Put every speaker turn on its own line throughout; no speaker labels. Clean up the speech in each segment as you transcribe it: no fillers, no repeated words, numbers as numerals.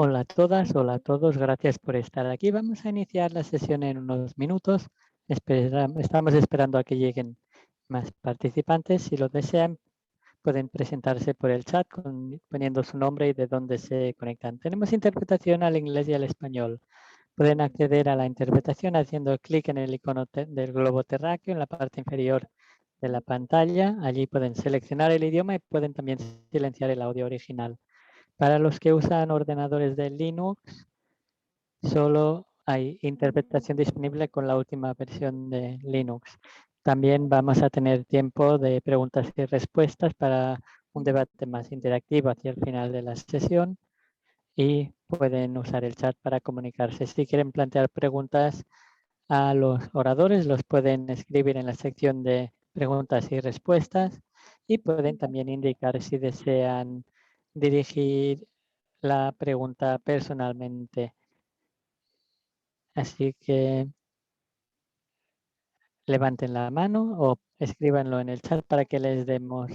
Hola a todas, hola a todos, gracias por estar aquí. Vamos a iniciar la sesión en unos minutos. Estamos esperando a que lleguen más participantes. Si lo desean, pueden presentarse por el chat poniendo su nombre y de dónde se conectan. Tenemos interpretación al inglés y al español. Pueden acceder a la interpretación haciendo clic en el icono del globo terráqueo en la parte inferior de la pantalla. Allí pueden seleccionar el idioma y pueden también silenciar el audio original. Para los que usan ordenadores de Linux, solo hay interpretación disponible con la última versión de Linux. También vamos a tener tiempo de preguntas y respuestas para un debate más interactivo hacia el final de la sesión y pueden usar el chat para comunicarse. Si quieren plantear preguntas a los oradores, los pueden escribir en la sección de preguntas y respuestas y pueden también indicar si desean dirigir la pregunta personalmente. Así que levanten la mano o escríbanlo en el chat para que les demos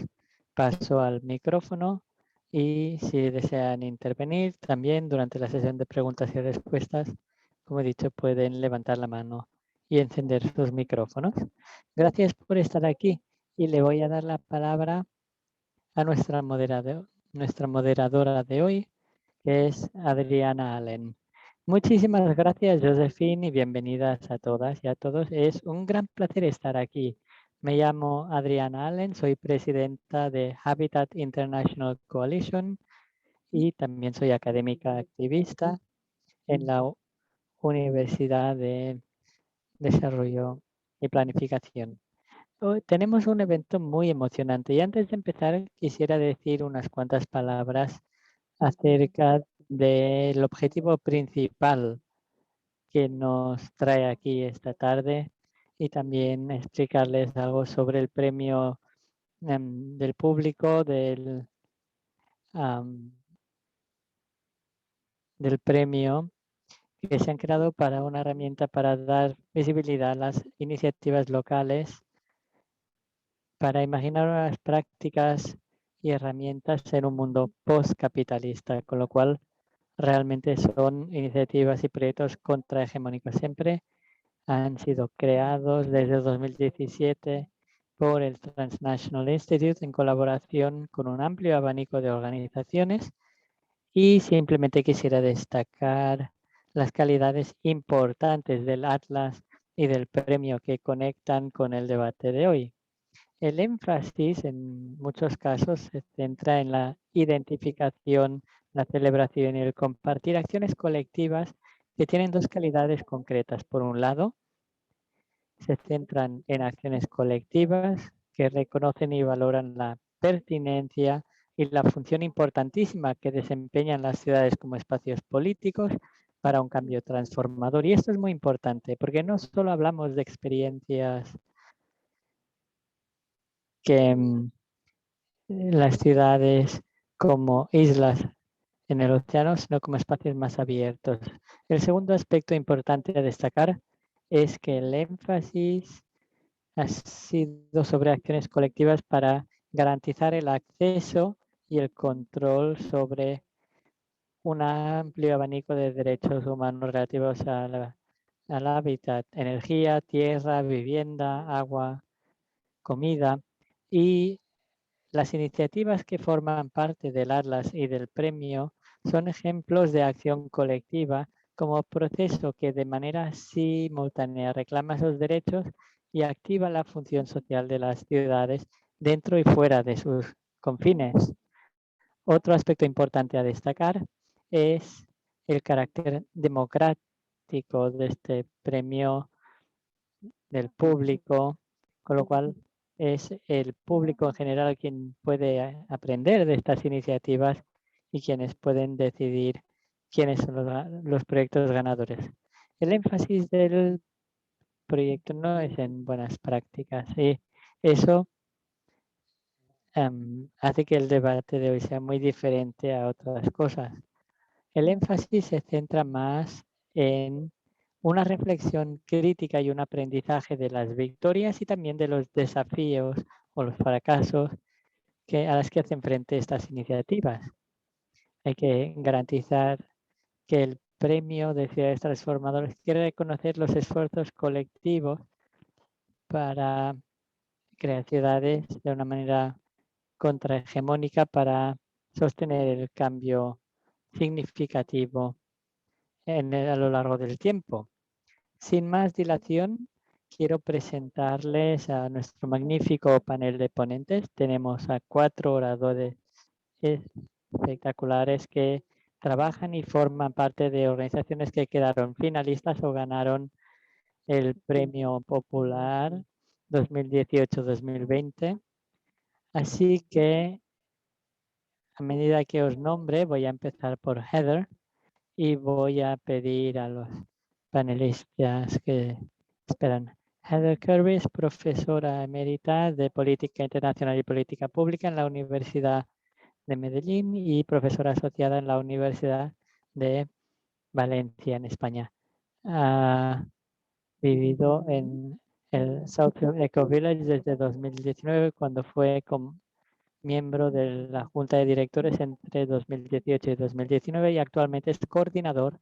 paso al micrófono. Y si desean intervenir también durante la sesión de preguntas y respuestas, como he dicho, pueden levantar la mano y encender sus micrófonos. Gracias por estar aquí y le voy a dar la palabra a nuestra moderadora de hoy, que es Adriana Allen. Muchísimas gracias, Josephine, y bienvenidas a todas y a todos. Es un gran placer estar aquí. Me llamo Adriana Allen, soy presidenta de Habitat International Coalition y también soy académica activista en la Universidad de Desarrollo y Planificación. Hoy tenemos un evento muy emocionante y antes de empezar quisiera decir unas cuantas palabras acerca del objetivo principal que nos trae aquí esta tarde y también explicarles algo sobre el premio del público del premio que se han creado para una herramienta para dar visibilidad a las iniciativas locales, para imaginar unas prácticas y herramientas en un mundo postcapitalista, con lo cual realmente son iniciativas y proyectos contrahegemónicos. Siempre han sido creados desde 2017 por el Transnational Institute en colaboración con un amplio abanico de organizaciones y simplemente quisiera destacar las calidades importantes del Atlas y del premio que conectan con el debate de hoy. El énfasis en muchos casos se centra en la identificación, la celebración y el compartir acciones colectivas que tienen dos calidades concretas. Por un lado, se centran en acciones colectivas que reconocen y valoran la pertinencia y la función importantísima que desempeñan las ciudades como espacios políticos para un cambio transformador. Y esto es muy importante porque no solo hablamos de experiencias que las ciudades como islas en el océano, sino como espacios más abiertos. El segundo aspecto importante a destacar es que el énfasis ha sido sobre acciones colectivas para garantizar el acceso y el control sobre un amplio abanico de derechos humanos relativos al hábitat, energía, tierra, vivienda, agua, comida y las iniciativas que forman parte del Atlas y del premio son ejemplos de acción colectiva como proceso que de manera simultánea reclama esos derechos y activa la función social de las ciudades dentro y fuera de sus confines. Otro aspecto importante a destacar es el carácter democrático de este premio del público, con lo cual es el público en general quien puede aprender de estas iniciativas y quienes pueden decidir quiénes son los proyectos ganadores. El énfasis del proyecto no es en buenas prácticas y eso hace que el debate de hoy sea muy diferente a otras cosas. El énfasis se centra más en una reflexión crítica y un aprendizaje de las victorias y también de los desafíos o los fracasos a las que hacen frente estas iniciativas. Hay que garantizar que el premio de ciudades transformadoras quiere reconocer los esfuerzos colectivos para crear ciudades de una manera contrahegemónica para sostener el cambio significativo a lo largo del tiempo. Sin más dilación, quiero presentarles a nuestro magnífico panel de ponentes. Tenemos a 4 oradores espectaculares que trabajan y forman parte de organizaciones que quedaron finalistas o ganaron el Premio Popular 2018-2020. Así que a medida que os nombre, voy a empezar por Heather y voy a pedir a los panelistas que esperan. Heather Kirby es profesora emérita de Política Internacional y Política Pública en la Universidad de Medellín y profesora asociada en la Universidad de Valencia, en España. Ha vivido en el South Eco Village desde 2019, cuando fue miembro de la Junta de Directores entre 2018 y 2019 y actualmente es coordinador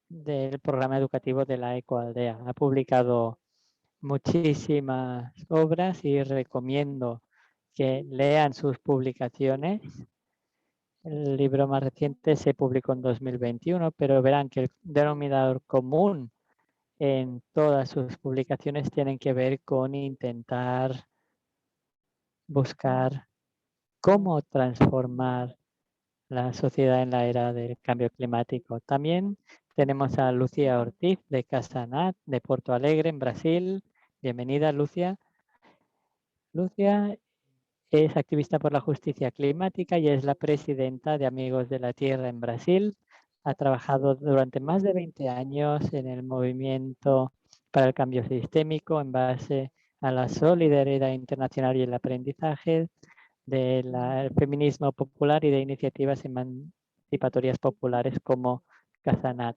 del programa educativo de la Ecoaldea. Ha publicado muchísimas obras y recomiendo que lean sus publicaciones. El libro más reciente se publicó en 2021, pero verán que el denominador común en todas sus publicaciones tienen que ver con intentar buscar cómo transformar la sociedad en la era del cambio climático. También tenemos a Lucía Ortiz de Casanat, de Porto Alegre, en Brasil. Bienvenida, Lucía. Lucía es activista por la justicia climática y es la presidenta de Amigos de la Tierra en Brasil. Ha trabajado durante más de 20 años en el movimiento para el cambio sistémico en base a la solidaridad internacional y el aprendizaje del feminismo popular y de iniciativas emancipatorias populares como Casanat.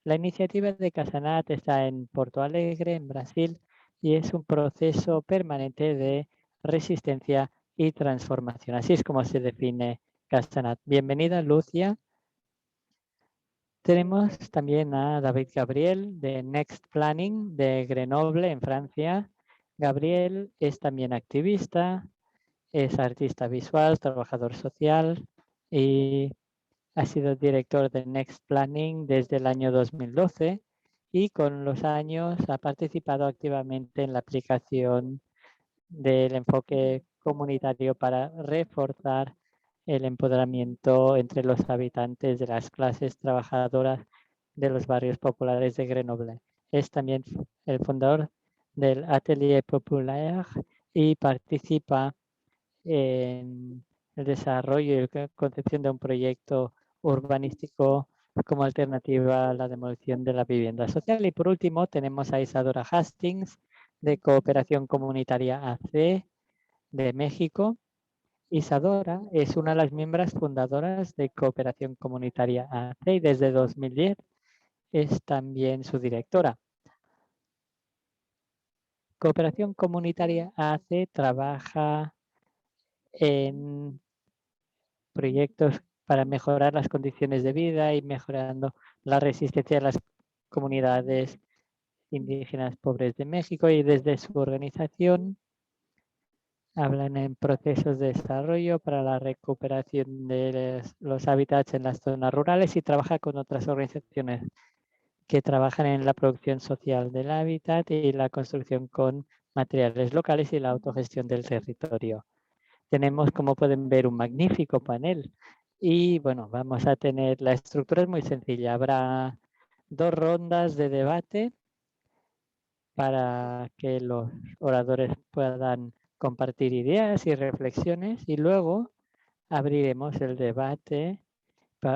La iniciativa de Casanat está en Porto Alegre, en Brasil, y es un proceso permanente de resistencia y transformación. Así es como se define Casanat. Bienvenida, Lucia. Tenemos también a David Gabriel de Next Planning de Grenoble, en Francia. Gabriel es también activista, es artista visual, trabajador social y ha sido director de Next Planning desde el año 2012 y con los años ha participado activamente en la aplicación del enfoque comunitario para reforzar el empoderamiento entre los habitantes de las clases trabajadoras de los barrios populares de Grenoble. Es también el fundador del Atelier Populaire y participa en el desarrollo y la concepción de un proyecto urbanístico como alternativa a la demolición de la vivienda social. Y por último tenemos a Isadora Hastings de Cooperación Comunitaria AC de México. Isadora es una de las miembros fundadoras de Cooperación Comunitaria AC y desde 2010 es también su directora. Cooperación Comunitaria AC trabaja en proyectos para mejorar las condiciones de vida y mejorando la resistencia de las comunidades indígenas pobres de México, y desde su organización hablan en procesos de desarrollo para la recuperación de los hábitats en las zonas rurales y trabaja con otras organizaciones que trabajan en la producción social del hábitat y la construcción con materiales locales y la autogestión del territorio. Tenemos, como pueden ver, un magnífico panel y bueno, vamos a tener, la estructura es muy sencilla. Habrá 2 rondas de debate para que los oradores puedan compartir ideas y reflexiones y luego abriremos el debate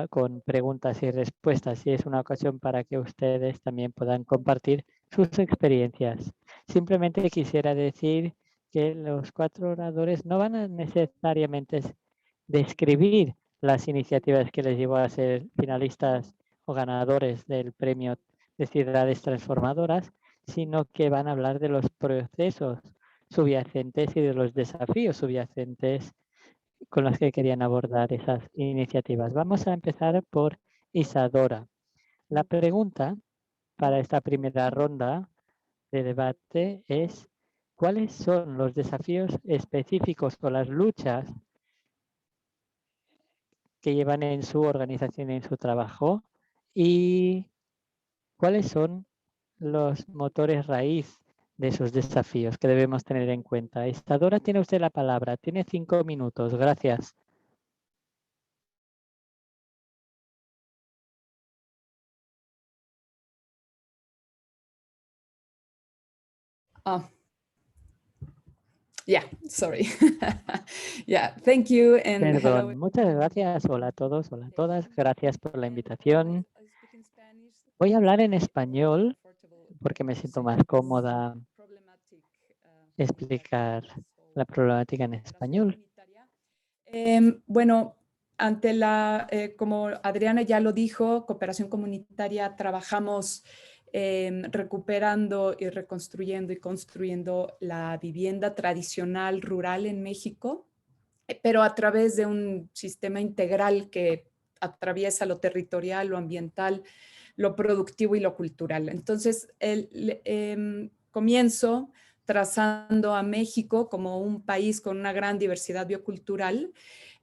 con preguntas y respuestas y es una ocasión para que ustedes también puedan compartir sus experiencias. Simplemente quisiera decir que los 4 oradores no van a necesariamente describir las iniciativas que les llevó a ser finalistas o ganadores del premio de ciudades transformadoras, sino que van a hablar de los procesos subyacentes y de los desafíos subyacentes con los que querían abordar esas iniciativas. Vamos a empezar por Isadora. La pregunta para esta primera ronda de debate es: ¿cuáles son los desafíos específicos o las luchas que llevan en su organización y en su trabajo? ¿Y cuáles son los motores raíz de esos desafíos que debemos tener en cuenta? Isadora, tiene usted la palabra. Tiene 5 minutos. Gracias.
Yeah, sorry. Yeah, thank you and hello.
Perdón. Muchas gracias. Hola a todos, hola a todas. Gracias por la invitación. Voy a hablar en español porque me siento más cómoda explicar la problemática en español.
Bueno, como Adriana ya lo dijo, Cooperación Comunitaria, trabajamos recuperando y reconstruyendo y construyendo la vivienda tradicional rural en México, pero a través de un sistema integral que atraviesa lo territorial, lo ambiental, lo productivo y lo cultural. Entonces, comienzo trazando a México como un país con una gran diversidad biocultural,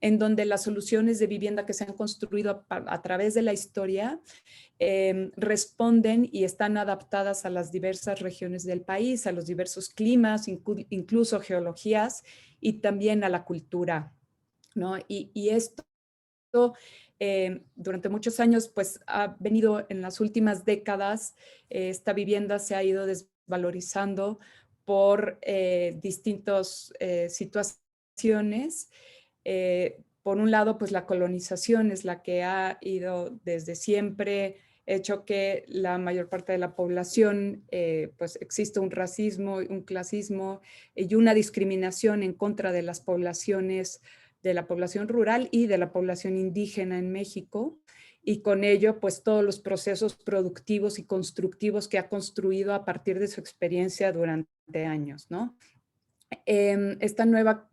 en donde las soluciones de vivienda que se han construido a través de la historia responden y están adaptadas a las diversas regiones del país, a los diversos climas, incluso geologías, y también a la cultura, ¿no? Y esto durante muchos años, pues ha venido en las últimas décadas, esta vivienda se ha ido desvalorizando por distintas situaciones. Por un lado, pues la colonización es la que ha ido desde siempre hecho que la mayor parte de la población, pues existe un racismo, un clasismo y una discriminación en contra de las poblaciones, de la población rural y de la población indígena en México, y con ello pues todos los procesos productivos y constructivos que ha construido a partir de su experiencia durante años, ¿no? Esta nueva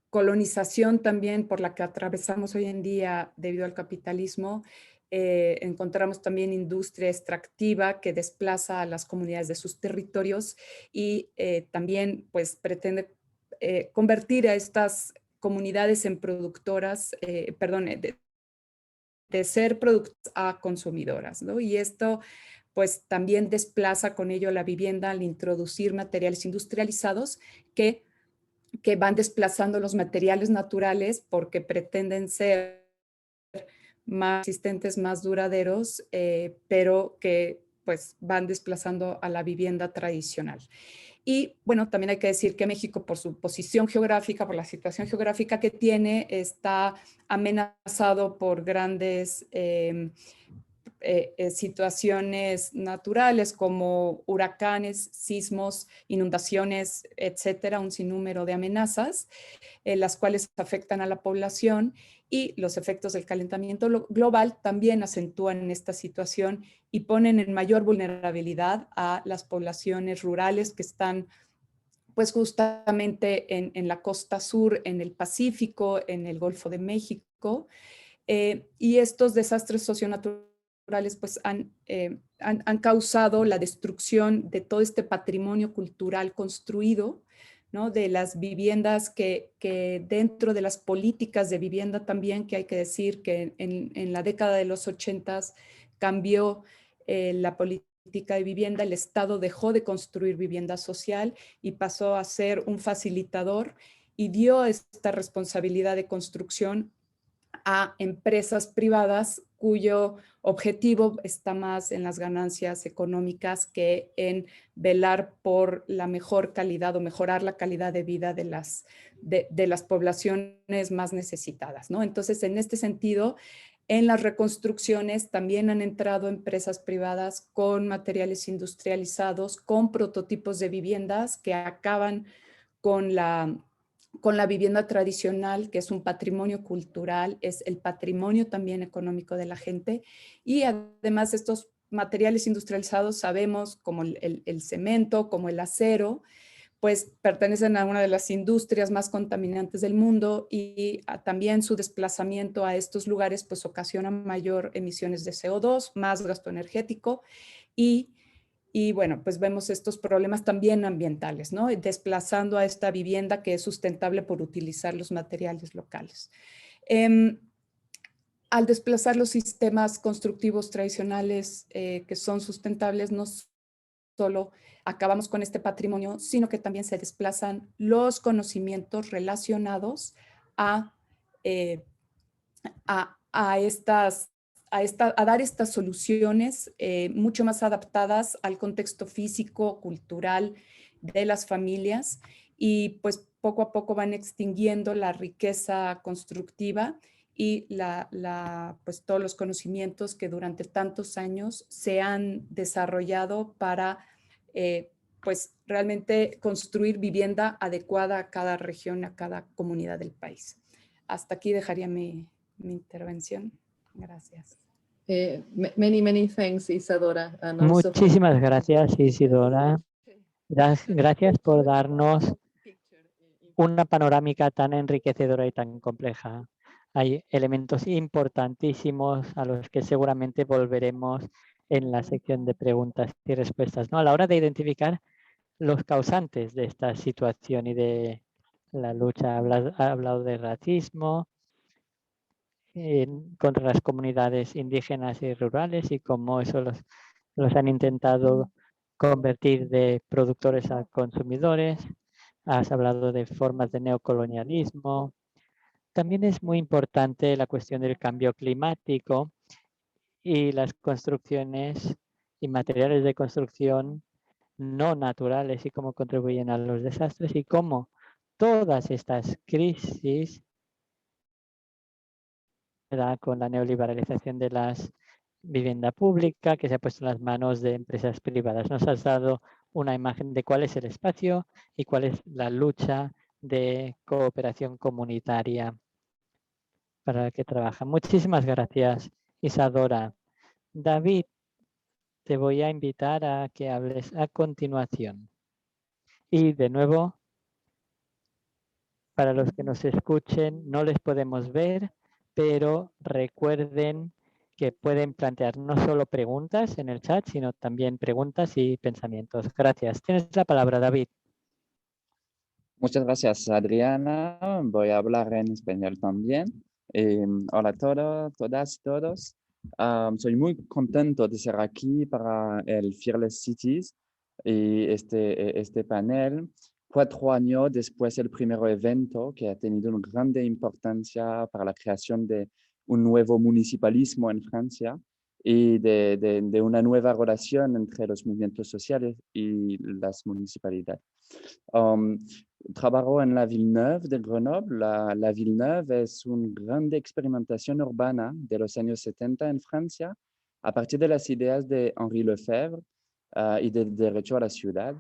colonización también por la que atravesamos hoy en día debido al capitalismo, encontramos también industria extractiva que desplaza a las comunidades de sus territorios y también pues pretende convertir a estas comunidades en productoras, de ser productoras a consumidoras, ¿no? Y esto pues también desplaza con ello la vivienda al introducir materiales industrializados que van desplazando los materiales naturales porque pretenden ser más resistentes, más duraderos, pero que pues van desplazando a la vivienda tradicional. Y bueno, también hay que decir que México, por su posición geográfica, por la situación geográfica que tiene, está amenazado por grandes situaciones naturales como huracanes, sismos, inundaciones, etcétera, un sinnúmero de amenazas, las cuales afectan a la población, y los efectos del calentamiento global también acentúan esta situación y ponen en mayor vulnerabilidad a las poblaciones rurales que están pues justamente en la costa sur, en el Pacífico, en el Golfo de México, y estos desastres socionaturales pues han causado la destrucción de todo este patrimonio cultural construido, ¿no? De las viviendas que dentro de las políticas de vivienda también, que hay que decir que en la década de los 80 cambió la política de vivienda, el Estado dejó de construir vivienda social y pasó a ser un facilitador y dio esta responsabilidad de construcción a empresas privadas cuyo objetivo está más en las ganancias económicas que en velar por la mejor calidad o mejorar la calidad de vida de las poblaciones más necesitadas, ¿no? Entonces, en este sentido, en las reconstrucciones también han entrado empresas privadas con materiales industrializados, con prototipos de viviendas que acaban con la vivienda tradicional, que es un patrimonio cultural, es el patrimonio también económico de la gente. Y además estos materiales industrializados sabemos, como el cemento, como el acero, pues pertenecen a una de las industrias más contaminantes del mundo y también su desplazamiento a estos lugares pues ocasiona mayor emisiones de CO2, más gasto energético y bueno, pues vemos estos problemas también ambientales, ¿no? Desplazando a esta vivienda que es sustentable por utilizar los materiales locales. Al desplazar los sistemas constructivos tradicionales que son sustentables, no solo acabamos con este patrimonio, sino que también se desplazan los conocimientos relacionados a, eh, a dar estas soluciones mucho más adaptadas al contexto físico, cultural de las familias y pues poco a poco van extinguiendo la riqueza constructiva y pues todos los conocimientos que durante tantos años se han desarrollado para pues realmente construir vivienda adecuada a cada región, a cada comunidad del país. Hasta aquí dejaría mi intervención. Gracias.
Many thanks, Isadora. And also
Muchísimas gracias, Isidora. Gracias por darnos una panorámica tan enriquecedora y tan compleja. Hay elementos importantísimos a los que seguramente volveremos en la sección de preguntas y respuestas, ¿no? A la hora de identificar los causantes de esta situación y de la lucha. Ha hablado de racismo contra las comunidades indígenas y rurales y cómo eso los han intentado convertir de productores a consumidores. Has hablado de formas de neocolonialismo. También es muy importante la cuestión del cambio climático y las construcciones y materiales de construcción no naturales y cómo contribuyen a los desastres y cómo todas estas crisis con la neoliberalización de las vivienda pública que se ha puesto en las manos de empresas privadas. Nos has dado una imagen de cuál es el espacio y cuál es la lucha de cooperación comunitaria para la que trabaja. Muchísimas gracias, Isadora. David, te voy a invitar a que hables a continuación. Y de nuevo, para los que nos escuchen, no les podemos ver, pero recuerden que pueden plantear no solo preguntas en el chat, sino también preguntas y pensamientos. Gracias. Tienes la palabra, David.
Muchas gracias, Adriana. Voy a hablar en español también. Hola a todos, todas, todos. Soy muy contento de ser aquí para el Fearless Cities y este panel. 4 años después del primer evento que ha tenido una grande importancia para la creación de un nuevo municipalismo en Francia y de una nueva relación entre los movimientos sociales y las municipalidades. Trabajo en la Villeneuve de Grenoble. La Villeneuve es una grande experimentación urbana de los años 70 en Francia, a partir de las ideas de Henri Lefebvre y del derecho a la ciudad.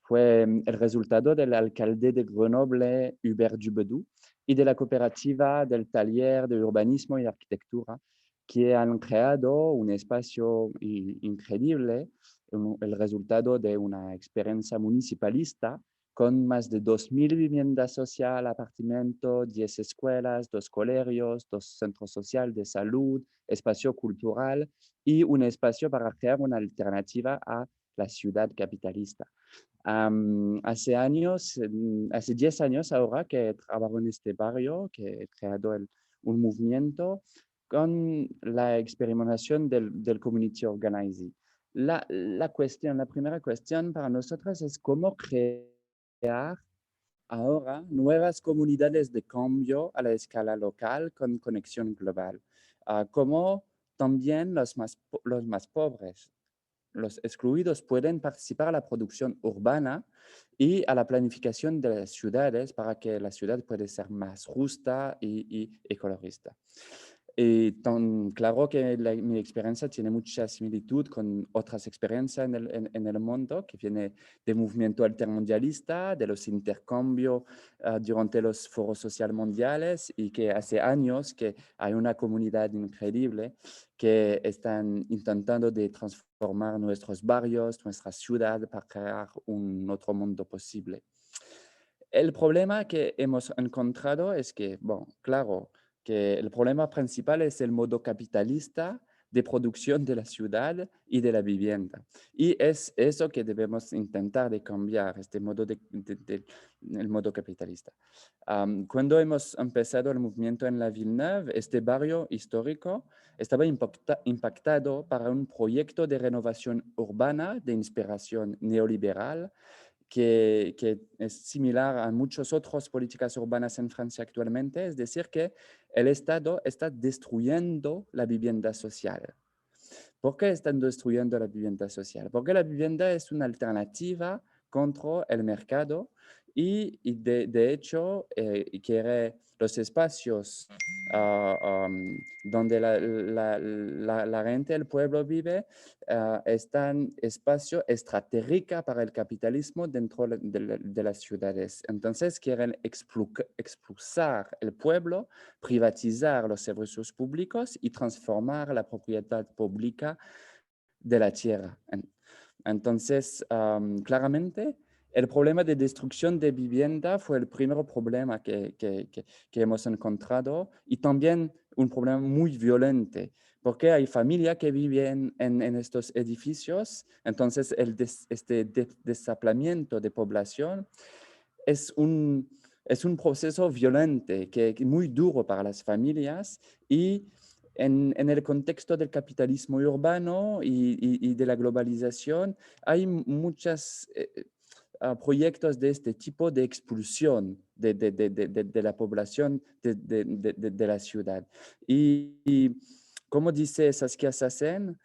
Fue el resultado del alcalde de Grenoble, Hubert Dubedou, y de la cooperativa del taller de urbanismo y arquitectura, que han creado un espacio increíble, el resultado de una experiencia municipalista con más de 2.000 viviendas sociales, apartamentos, 10 escuelas, 2 colegios, 2 centros sociales de salud, espacio cultural y un espacio para crear una alternativa a la ciudad capitalista. Hace 10 años ahora que trabajo en este barrio, que he creado un movimiento con la experimentación del community organizing. La primera cuestión para nosotros es cómo crear ahora nuevas comunidades de cambio a la escala local con conexión global, como también los más pobres, los excluidos pueden participar a la producción urbana y a la planificación de las ciudades para que la ciudad pueda ser más justa y ecologista. Y tan claro que mi experiencia tiene mucha similitud con otras experiencias en el mundo, que viene del movimiento altermundialista, de los intercambios durante los foros sociales mundiales y que hace años que hay una comunidad increíble que están intentando de transformar nuestros barrios, nuestra ciudad para crear un otro mundo posible. el problema que hemos encontrado es que, bueno, claro, que el problema principal es el modo capitalista de producción de la ciudad y de la vivienda. Y es eso que debemos intentar de cambiar, este modo el modo capitalista. Cuando hemos empezado el movimiento en la Villeneuve, este barrio histórico estaba impactado para un proyecto de renovación urbana de inspiración neoliberal que es similar a muchas otras políticas urbanas en Francia actualmente, es decir, que el Estado está destruyendo la vivienda social. ¿Por qué están destruyendo la vivienda social? Porque la vivienda es una alternativa contra el mercado y de hecho quiere los espacios donde la gente, el pueblo vive, están espacio estratégica para el capitalismo dentro de las ciudades. Entonces quieren expulsar el pueblo, privatizar los servicios públicos y transformar la propiedad pública de la tierra. Entonces, claramente, el problema de destrucción de vivienda fue el primer problema que hemos encontrado y también un problema muy violento, porque hay familias que viven en estos edificios, entonces este desaplamiento de población es un proceso violento, que es muy duro para las familias y en el contexto del capitalismo urbano y de la globalización hay muchos proyectos de este tipo de expulsión de la población de la ciudad. Y como dice Saskia Sassen,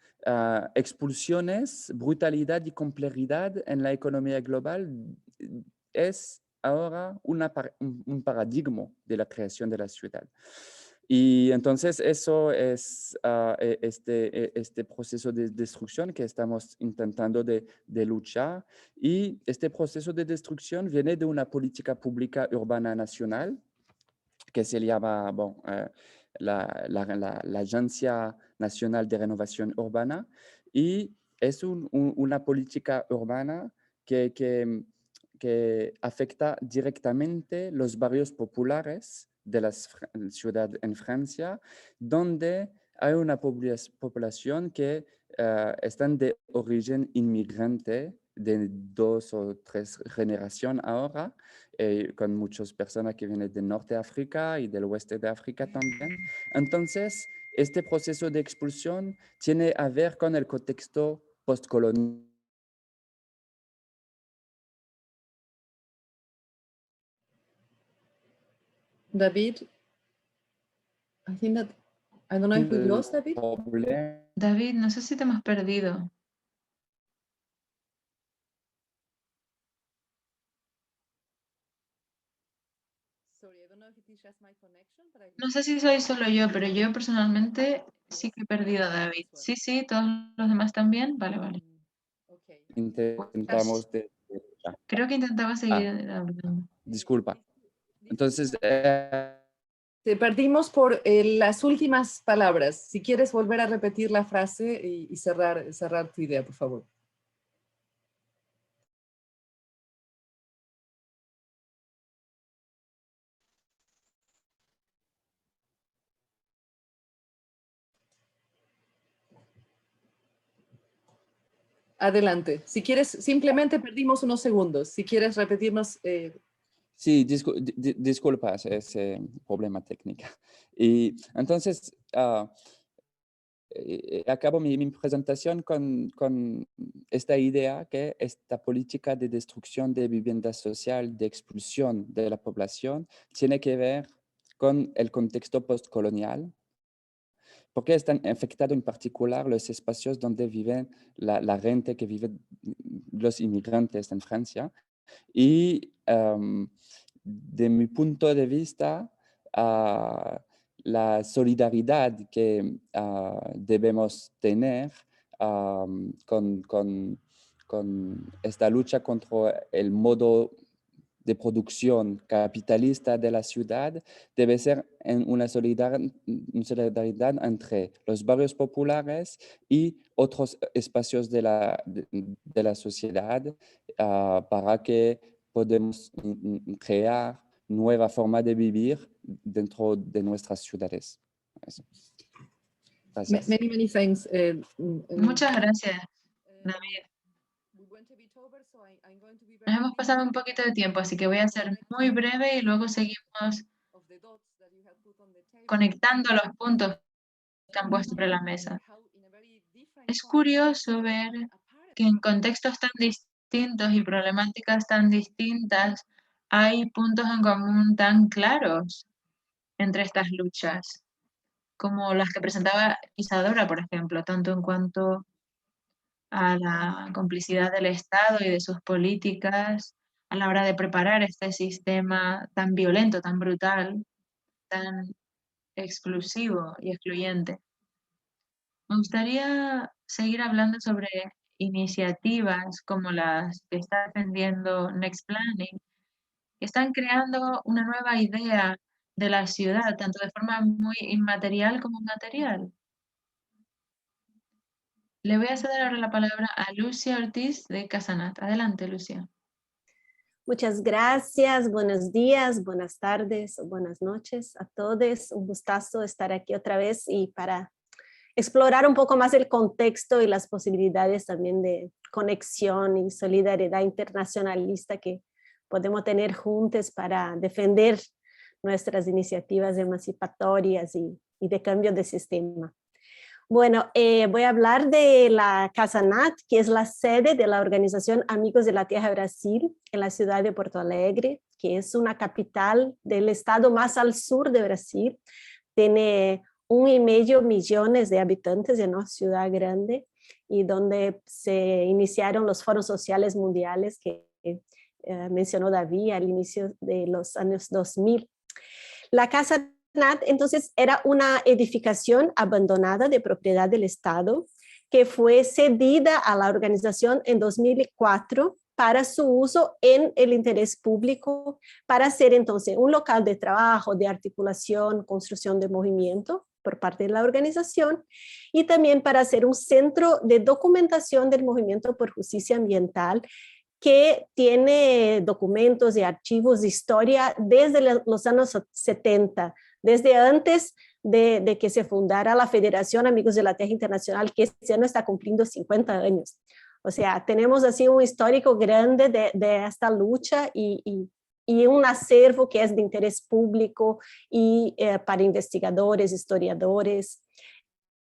expulsiones, brutalidad y complejidad en la economía global es ahora un paradigma de la creación de la ciudad. Y entonces eso es este proceso de destrucción que estamos intentando de luchar. Y este proceso de destrucción viene de una política pública urbana nacional que se llama la Agencia Nacional de Renovación Urbana. Y es una política urbana que afecta directamente los barrios populares de las ciudades en Francia, donde hay una población que están de origen inmigrante de 2 o 3 generaciones ahora, con muchas personas que vienen del norte de África y del oeste de África también. Entonces, este proceso de expulsión tiene a ver con el contexto postcolonial.
David, I don't know if we lost David.
David, no sé si te hemos perdido.
Sorry, I don't know if it is just my connection, but
No sé si soy solo yo, pero yo personalmente sí que he perdido a David. Sí, sí, todos los demás también. Vale, vale.
Okay.
Intentamos
Creo que intentaba seguir hablando.
disculpa. Entonces,
Te perdimos por las últimas palabras. Si quieres volver a repetir la frase y cerrar tu idea, por favor. Adelante. Si quieres, simplemente perdimos unos segundos. Si quieres repetirnos.
Sí, disculpas, es problema técnico. Y entonces, acabo mi presentación con esta idea que esta política de destrucción de vivienda social, de expulsión de la población, tiene que ver con el contexto postcolonial, porque están afectados en particular los espacios donde viven la gente que vive, los inmigrantes en Francia. Y de mi punto de vista, la solidaridad que debemos tener con esta lucha contra el modo de producción capitalista de la ciudad debe ser una solidaridad entre los barrios populares y otros espacios de la sociedad para que podemos crear nueva forma de vivir dentro de nuestras ciudades. Eso. Gracias.
Many thanks.
Muchas gracias, David. Nos hemos pasado un poquito de tiempo, así que voy a ser muy breve y luego seguimos conectando los puntos que han puesto sobre la mesa. Es curioso ver que en contextos tan distintos y problemáticas tan distintas hay puntos en común tan claros entre estas luchas, como las que presentaba Isadora, por ejemplo, tanto en cuanto a la complicidad del Estado y de sus políticas a la hora de preparar este sistema tan violento, tan brutal, tan exclusivo y excluyente. Me gustaría seguir hablando sobre iniciativas como las que está defendiendo Next Planning, que están creando una nueva idea de la ciudad, tanto de forma muy inmaterial como material. Le voy a ceder ahora la palabra a Lucia Ortiz de Casanat. Adelante, Lucia.
Muchas gracias, buenos días, buenas tardes, buenas noches a todos. Un gustazo estar aquí otra vez y para explorar un poco más el contexto y las posibilidades también de conexión y solidaridad internacionalista que podemos tener juntos para defender nuestras iniciativas emancipatorias y de cambio de sistema. Bueno, voy a hablar de la Casanat, que es la sede de la organización Amigos de la Tierra Brasil, en la ciudad de Porto Alegre, que es una capital del estado más al sur de Brasil. Tiene 1,5 millones de habitantes, en una ciudad grande, y donde se iniciaron los foros sociales mundiales que mencionó David al inicio de los años 2000. La Casanat entonces era una edificación abandonada de propiedad del Estado que fue cedida a la organización en 2004 para su uso en el interés público, para ser entonces un local de trabajo, de articulación, construcción de movimiento por parte de la organización y también para ser un centro de documentación del movimiento por justicia ambiental que tiene documentos y archivos de historia desde los años 70, desde antes de que se fundara la Federación Amigos de la Tierra Internacional, que este año está cumpliendo 50 años. O sea, tenemos así un histórico grande de esta lucha y un acervo que es de interés público y para investigadores, historiadores.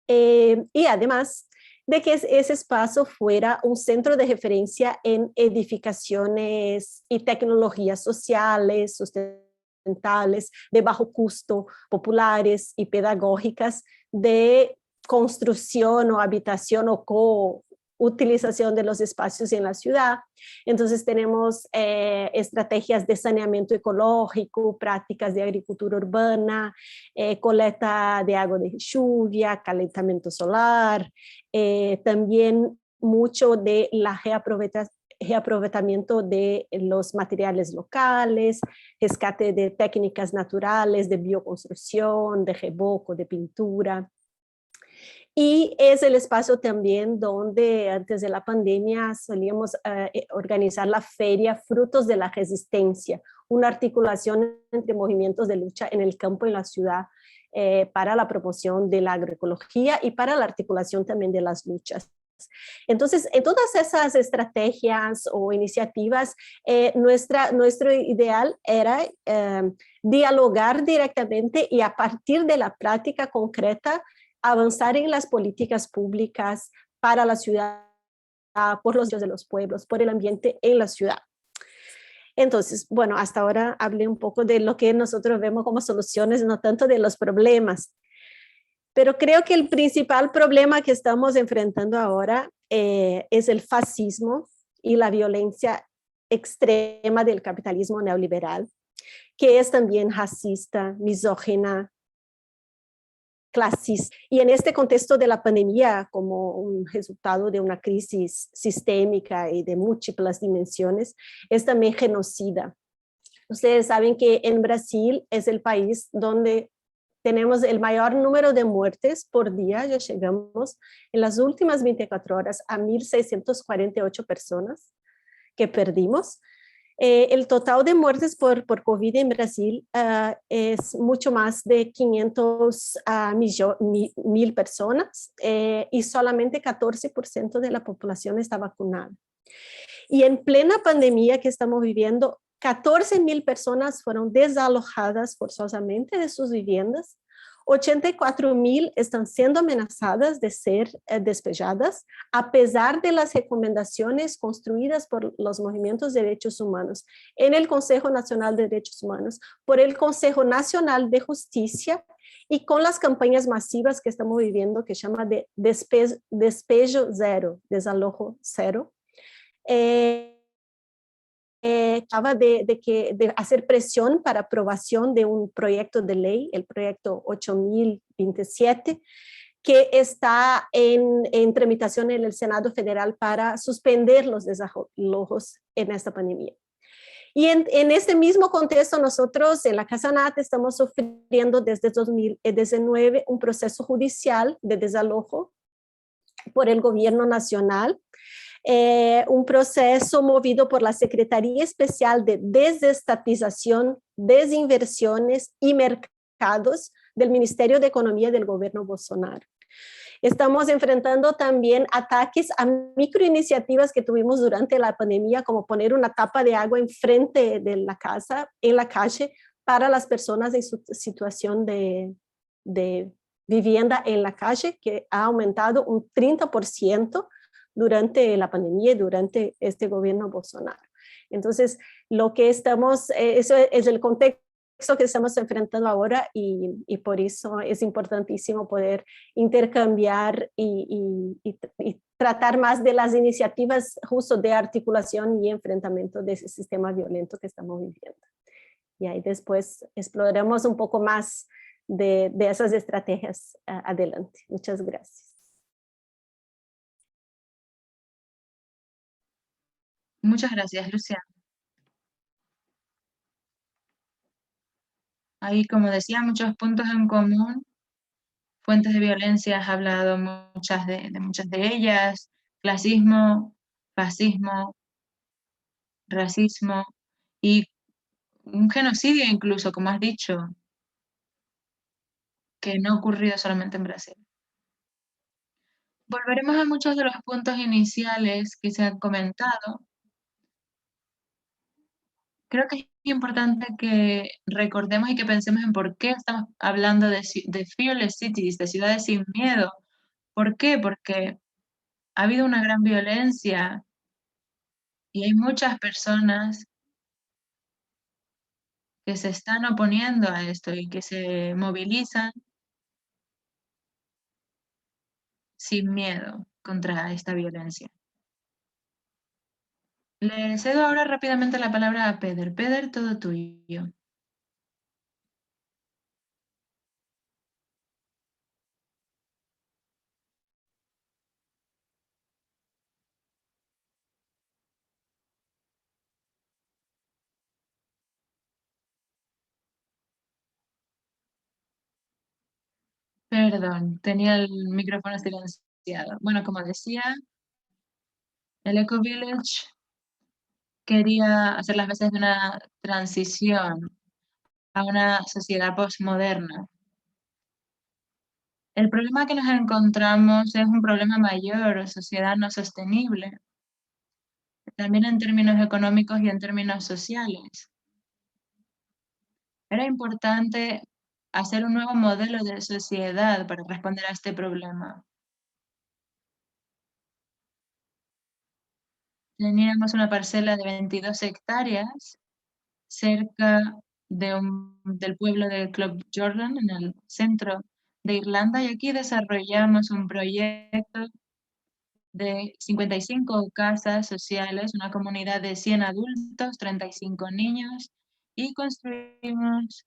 Y además de que ese espacio fuera un centro de referencia en edificaciones y tecnologías sociales, sustentables, de bajo costo, populares y pedagógicas de construcción o habitación o co-utilización de los espacios en la ciudad. Entonces tenemos estrategias de saneamiento ecológico, prácticas de agricultura urbana, colecta de agua de lluvia, calentamiento solar, también mucho de la reaprovechamiento de los materiales locales, rescate de técnicas naturales, de bioconstrucción, de reboco, de pintura. Y es el espacio también donde antes de la pandemia solíamos organizar la feria Frutos de la Resistencia, una articulación entre movimientos de lucha en el campo y en la ciudad para la promoción de la agroecología y para la articulación también de las luchas. Entonces, en todas esas estrategias o iniciativas, nuestro ideal era dialogar directamente y a partir de la práctica concreta, avanzar en las políticas públicas para la ciudad, por los derechos de los pueblos, por el ambiente en la ciudad. Entonces, bueno, hasta ahora hablé un poco de lo que nosotros vemos como soluciones, no tanto de los problemas. Pero creo que el principal problema que estamos enfrentando ahora es el fascismo y la violencia extrema del capitalismo neoliberal, que es también racista, misógina, clasista. Y en este contexto de la pandemia, como un resultado de una crisis sistémica y de múltiples dimensiones, es también genocida. Ustedes saben que en Brasil es el país donde tenemos el mayor número de muertes por día. Ya llegamos en las últimas 24 horas a 1.648 personas que perdimos. El total de muertes por COVID en Brasil es mucho más de 500.000 personas y solamente 14% de la población está vacunada. Y en plena pandemia que estamos viviendo, 14.000 personas fueron desalojadas forzosamente de sus viviendas, 84.000 están siendo amenazadas de ser despejadas, a pesar de las recomendaciones construidas por los movimientos de derechos humanos en el Consejo Nacional de Derechos Humanos, por el Consejo Nacional de Justicia y con las campañas masivas que estamos viviendo que se llama de despejo cero, desalojo cero. Acaba de hacer presión para aprobación de un proyecto de ley, el proyecto 8027, que está en tramitación en el Senado Federal para suspender los desalojos en esta pandemia. Y en este mismo contexto, nosotros en la Casa NAT estamos sufriendo desde 2019 un proceso judicial de desalojo por el gobierno nacional, un proceso movido por la Secretaría Especial de Desestatización, Desinversiones y Mercados del Ministerio de Economía del gobierno Bolsonaro. Estamos enfrentando también ataques a microiniciativas que tuvimos durante la pandemia, como poner una tapa de agua enfrente de la casa, en la calle, para las personas en su situación de vivienda en la calle, que ha aumentado un 30% durante la pandemia y durante este gobierno Bolsonaro. Entonces, lo que estamos, eso es el contexto que estamos enfrentando ahora y por eso es importantísimo poder intercambiar y tratar más de las iniciativas justo de articulación y enfrentamiento de ese sistema violento que estamos viviendo. Y ahí después exploraremos un poco más de esas estrategias adelante. Muchas gracias.
Muchas gracias, Luciana. Hay, como decía, muchos puntos en común. Fuentes de violencia, has hablado muchas de ellas. Clasismo, fascismo, racismo y un genocidio incluso, como has dicho, que no ha ocurrido solamente en Brasil. Volveremos a muchos de los puntos iniciales que se han comentado. Creo que es importante que recordemos y que pensemos en por qué estamos hablando de fearless cities, de ciudades sin miedo. ¿Por qué? Porque ha habido una gran violencia y hay muchas personas que se están oponiendo a esto y que se movilizan sin miedo contra esta violencia. Le cedo ahora rápidamente la palabra a Peder. Peder, todo tuyo. Perdón, tenía el micrófono silenciado. Bueno, como decía, el Eco Village quería hacer las veces de una transición a una sociedad postmoderna. El problema que nos encontramos es un problema mayor, sociedad no sostenible, también en términos económicos y en términos sociales. Era importante hacer un nuevo modelo de sociedad para responder a este problema. Teníamos una parcela de 22 hectáreas cerca del pueblo de Club Jordan, en el centro de Irlanda, y aquí desarrollamos un proyecto de 55 casas sociales, una comunidad de 100 adultos, 35 niños, y construimos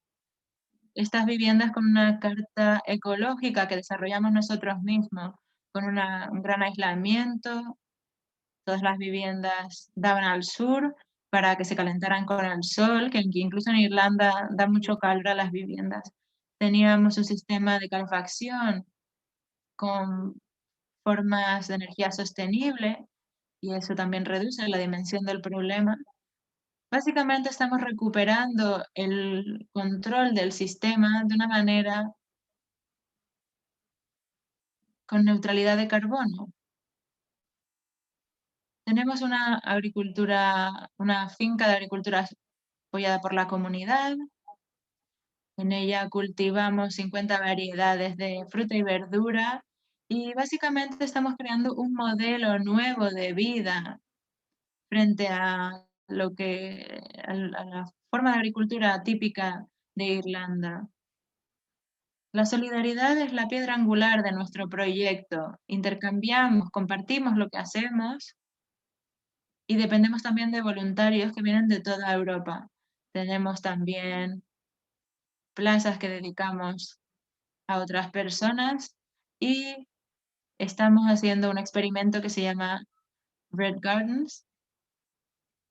estas viviendas con una carta ecológica que desarrollamos nosotros mismos, con un gran aislamiento. Todas las viviendas daban al sur para que se calentaran con el sol, que incluso en Irlanda da mucho calor a las viviendas. Teníamos un sistema de calefacción con formas de energía sostenible y eso también reduce la dimensión del problema. Básicamente estamos recuperando el control del sistema de una manera con neutralidad de carbono. Tenemos una finca de agricultura apoyada por la comunidad. En ella cultivamos 50 variedades de fruta y verdura y básicamente estamos creando un modelo nuevo de vida frente a a la forma de agricultura típica de Irlanda. La solidaridad es la piedra angular de nuestro proyecto. Intercambiamos, compartimos lo que hacemos y dependemos también de voluntarios que vienen de toda Europa. Tenemos también plazas que dedicamos a otras personas y estamos haciendo un experimento que se llama Red Gardens,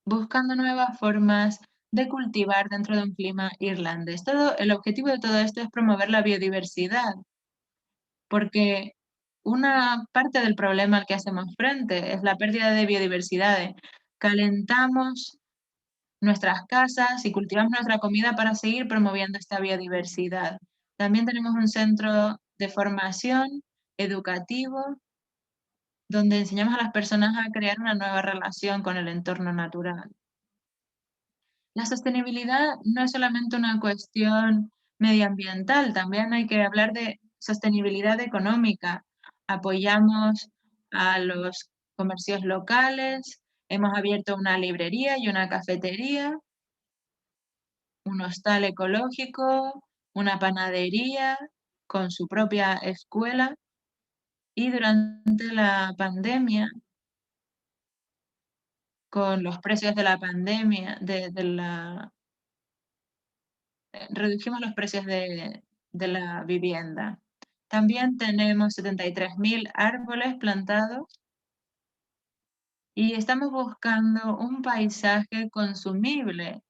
buscando nuevas formas de cultivar dentro de un clima irlandés. El objetivo de todo esto es promover la biodiversidad, porque una parte del problema al que hacemos frente es la pérdida de biodiversidad. Calentamos nuestras casas y cultivamos nuestra comida para seguir promoviendo esta biodiversidad. También tenemos un centro de formación educativo donde enseñamos a las personas a crear una nueva relación con el entorno natural. La sostenibilidad no es solamente una cuestión medioambiental, también hay que hablar de sostenibilidad económica. Apoyamos a los comercios locales, hemos abierto una librería y una cafetería, un hostal ecológico, una panadería con su propia escuela y durante la pandemia, con los precios de la pandemia, redujimos los precios de la vivienda. También tenemos 73.000 árboles plantados y estamos buscando un paisaje consumible.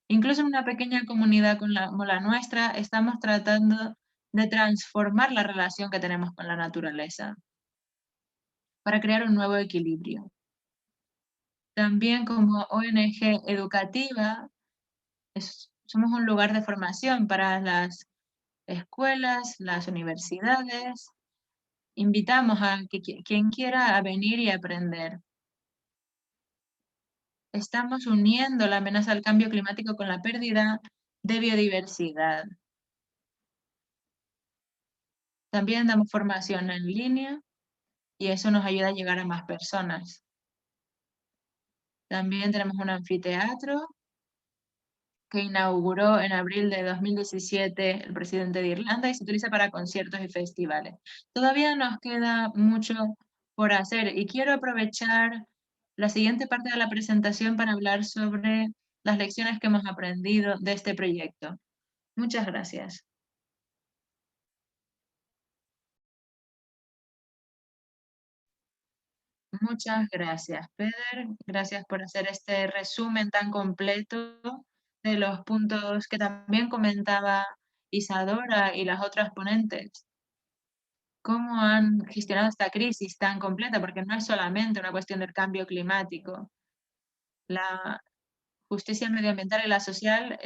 Incluso en una pequeña comunidad como la nuestra, estamos tratando de transformar la relación que tenemos con la naturaleza para crear un nuevo equilibrio. También como ONG educativa, somos un lugar de formación para las escuelas, las universidades. Invitamos a quien quiera a venir y aprender. Estamos uniendo la amenaza al cambio climático con la pérdida de biodiversidad. También damos formación en línea y eso nos ayuda a llegar a más personas. También tenemos un anfiteatro que inauguró en abril de 2017 el presidente de Irlanda y se utiliza para conciertos y festivales. Todavía nos queda mucho por hacer y quiero aprovechar la siguiente parte de la presentación para hablar sobre las lecciones que hemos aprendido de este proyecto. Muchas gracias. Muchas gracias, Peder. Gracias por hacer este resumen tan completo de los puntos que también comentaba Isadora y las otras ponentes. ¿Cómo han gestionado esta crisis tan completa? Porque no es solamente una cuestión del cambio climático. La justicia medioambiental y la social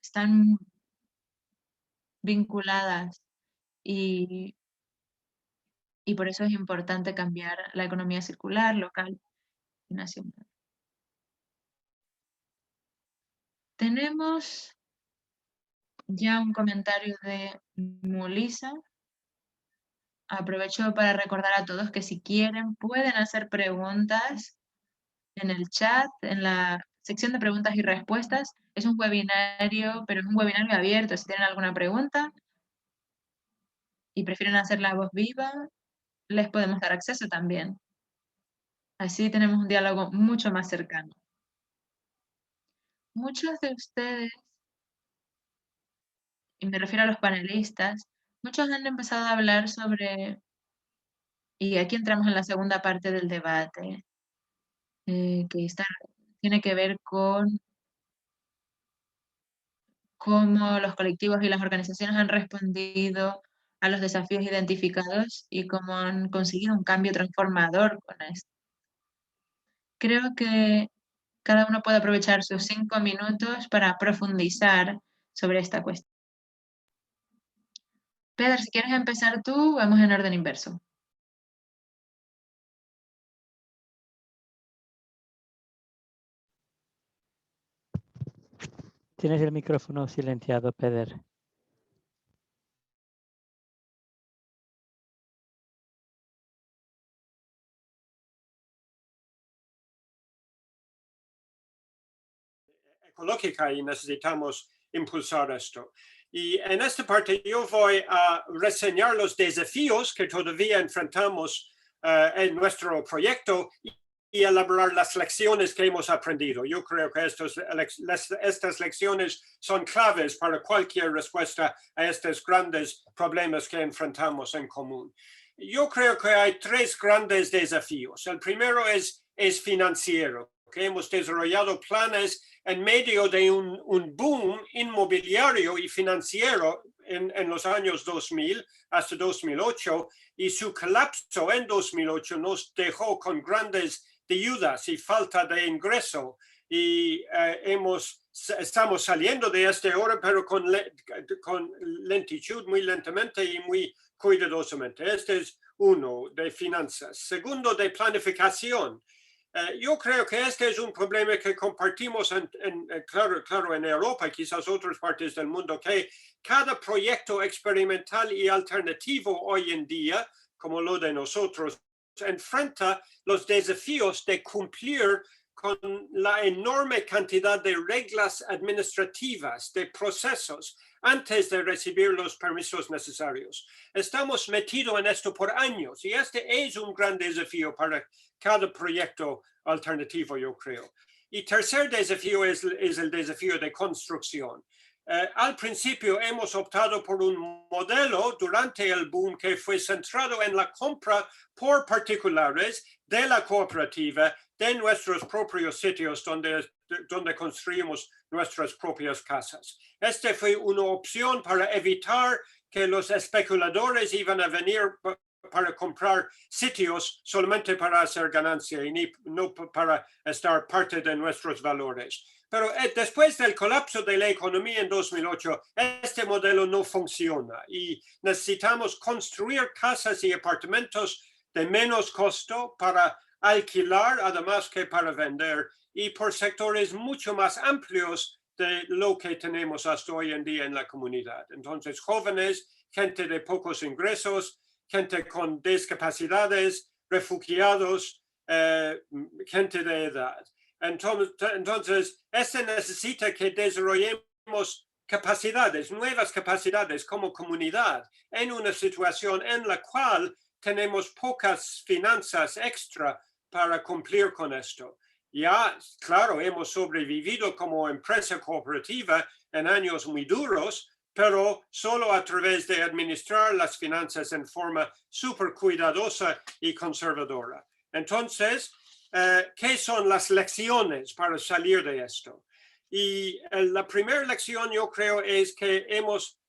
están vinculadas y por eso es importante cambiar la economía circular, local y nacional. Tenemos ya un comentario de Mulisa. Aprovecho para recordar a todos que si quieren pueden hacer preguntas en el chat, en la sección de preguntas y respuestas. Es un webinario, pero es un webinario abierto. Si tienen alguna pregunta y prefieren hacer la voz viva, les podemos dar acceso también. Así tenemos un diálogo mucho más cercano. Muchos de ustedes, y me refiero a los panelistas, muchos han empezado a hablar sobre, y aquí entramos en la segunda parte del debate, que tiene que ver con cómo los colectivos y las organizaciones han respondido a los desafíos identificados y cómo han conseguido un cambio transformador con esto. Creo que cada uno puede aprovechar sus 5 minutos para profundizar sobre esta cuestión. Pedro, si quieres empezar tú, vamos en orden inverso.
Tienes el micrófono silenciado, Pedro.
Ecológica y necesitamos impulsar esto. Y en esta parte yo voy a reseñar los desafíos que todavía enfrentamos en nuestro proyecto y elaborar las lecciones que hemos aprendido. Yo creo que estas lecciones son claves para cualquier respuesta a estos grandes problemas que enfrentamos en común. Yo creo que hay 3 grandes desafíos. El primero es financiero, que hemos desarrollado planes en medio de un boom inmobiliario y financiero en los años 2000 hasta 2008, y su colapso en 2008 nos dejó con grandes deudas y falta de ingreso, y estamos saliendo de este ahora, pero con lentitud, muy lentamente y muy cuidadosamente. Este es uno, de finanzas. Segundo, de planificación. Yo creo que este es un problema que compartimos claro, en Europa y quizás otras partes del mundo, que cada proyecto experimental y alternativo hoy en día, como lo de nosotros, enfrenta los desafíos de cumplir con la enorme cantidad de reglas administrativas, de procesos, antes de recibir los permisos necesarios. Estamos metidos en esto por años y este es un gran desafío para cada proyecto alternativo, yo creo. Y tercer desafío es el desafío de construcción. Al principio hemos optado por un modelo durante el boom que fue centrado en la compra por particulares de la cooperativa de nuestros propios sitios donde construimos nuestras propias casas. Esta fue una opción para evitar que los especuladores iban a venir para comprar sitios solamente para hacer ganancia y no para estar parte de nuestros valores. Pero después del colapso de la economía en 2008, este modelo no funciona y necesitamos construir casas y apartamentos de menos costo para alquilar, además que para vender, y por sectores mucho más amplios de lo que tenemos hasta hoy en día en la comunidad. Entonces, jóvenes, gente de pocos ingresos, gente con discapacidades, refugiados, gente de edad. Entonces, necesita que desarrollemos capacidades, nuevas capacidades como comunidad en una situación en la cual tenemos pocas finanzas extra para cumplir con esto. Ya, claro, hemos sobrevivido como empresa cooperativa en años muy duros, pero solo a través de administrar las finanzas en forma súper cuidadosa y conservadora. Entonces, ¿qué son las lecciones para salir de esto? Y la primera lección, yo creo, es que hemos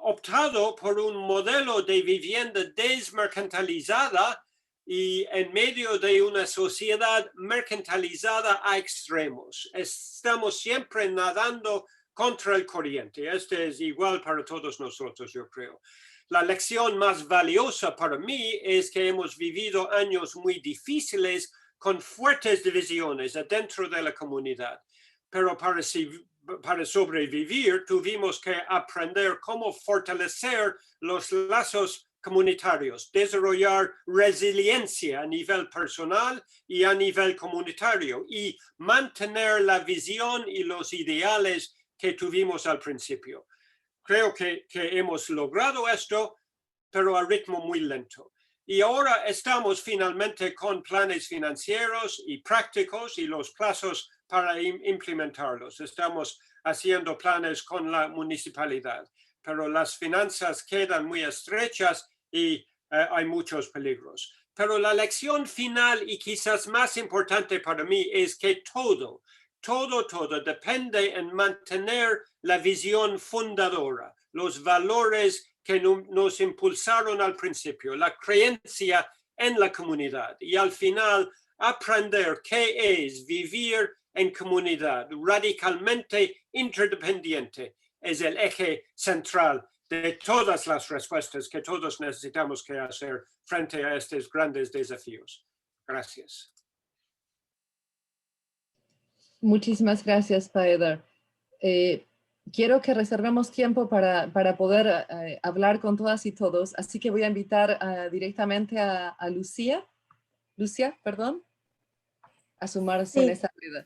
optado por un modelo de vivienda desmercantilizada y en medio de una sociedad mercantilizada a extremos. Estamos siempre nadando contra el corriente. Este es igual para todos nosotros, yo creo. La lección más valiosa para mí es que hemos vivido años muy difíciles con fuertes divisiones dentro de la comunidad. Pero para sobrevivir tuvimos que aprender cómo fortalecer los lazos comunitarios, desarrollar resiliencia a nivel personal y a nivel comunitario y mantener la visión y los ideales que tuvimos al principio. Creo que hemos logrado esto, pero a ritmo muy lento. Y ahora estamos finalmente con planes financieros y prácticos y los plazos para implementarlos. Estamos haciendo planes con la municipalidad, pero las finanzas quedan muy estrechas y hay muchos peligros. Pero la lección final y quizás más importante para mí es que todo depende en mantener la visión fundadora, los valores que nos impulsaron al principio, la creencia en la comunidad y al final aprender qué es vivir en comunidad, radicalmente interdependiente, es el eje central de todas las respuestas que todos necesitamos que hacer frente a estos grandes desafíos. Gracias.
Muchísimas gracias, Peder. Quiero que reservemos tiempo para poder hablar con todas y todos, así que voy a invitar directamente a Lucía, perdón, a sumarse en esta red.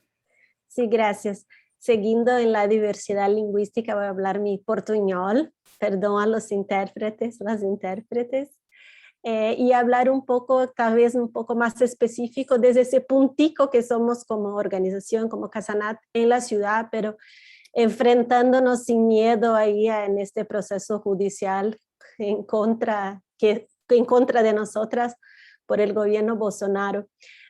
Sí, gracias. Siguiendo en la diversidad lingüística, voy a hablar mi portuñol, perdón a los intérpretes, las intérpretes, y hablar un poco, tal vez un poco más específico desde ese puntico que somos como organización, como Casanat en la ciudad, pero enfrentándonos sin miedo ahí en este proceso judicial en contra de nosotras por el gobierno Bolsonaro.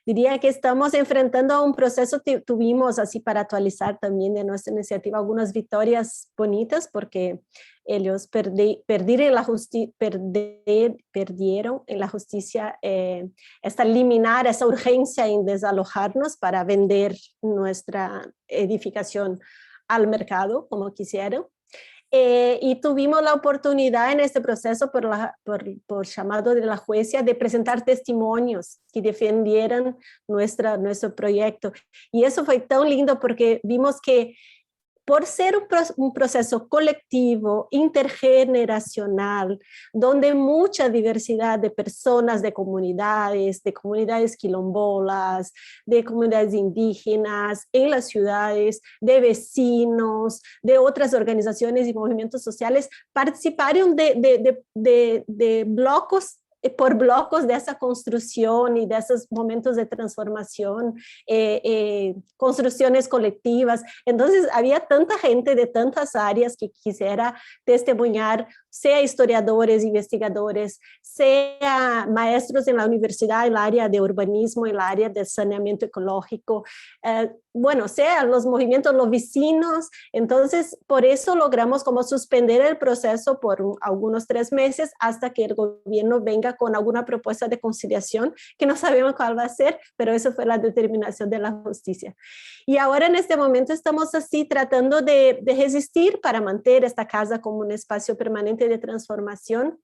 Diría que estamos enfrentando a un proceso, tuvimos así para actualizar también de nuestra iniciativa algunas victorias bonitas porque ellos perdieron en la justicia esta eliminar esa urgencia en desalojarnos para vender nuestra edificación al mercado como quisieron. Y tuvimos la oportunidad en este proceso por llamado de la jueza de presentar testimonios que defendieran nuestro proyecto. Y eso fue tan lindo porque vimos que por ser un proceso colectivo, intergeneracional, donde mucha diversidad de personas, de comunidades quilombolas, de comunidades indígenas, en las ciudades, de vecinos, de otras organizaciones y movimientos sociales, participaron de blocos por blocos de esa construcción y de esos momentos de transformación, construcciones colectivas. Entonces había tanta gente de tantas áreas que quisiera testimoniar, sea historiadores, investigadores, sea maestros en la universidad, en el área de urbanismo, en el área de saneamiento ecológico, bueno, sea los movimientos, los vecinos. Entonces, por eso logramos como suspender el proceso por algunos 3 meses hasta que el gobierno venga con alguna propuesta de conciliación, que no sabemos cuál va a ser, pero eso fue la determinación de la justicia. Y ahora en este momento estamos así tratando de resistir para mantener esta casa como un espacio permanente de transformación.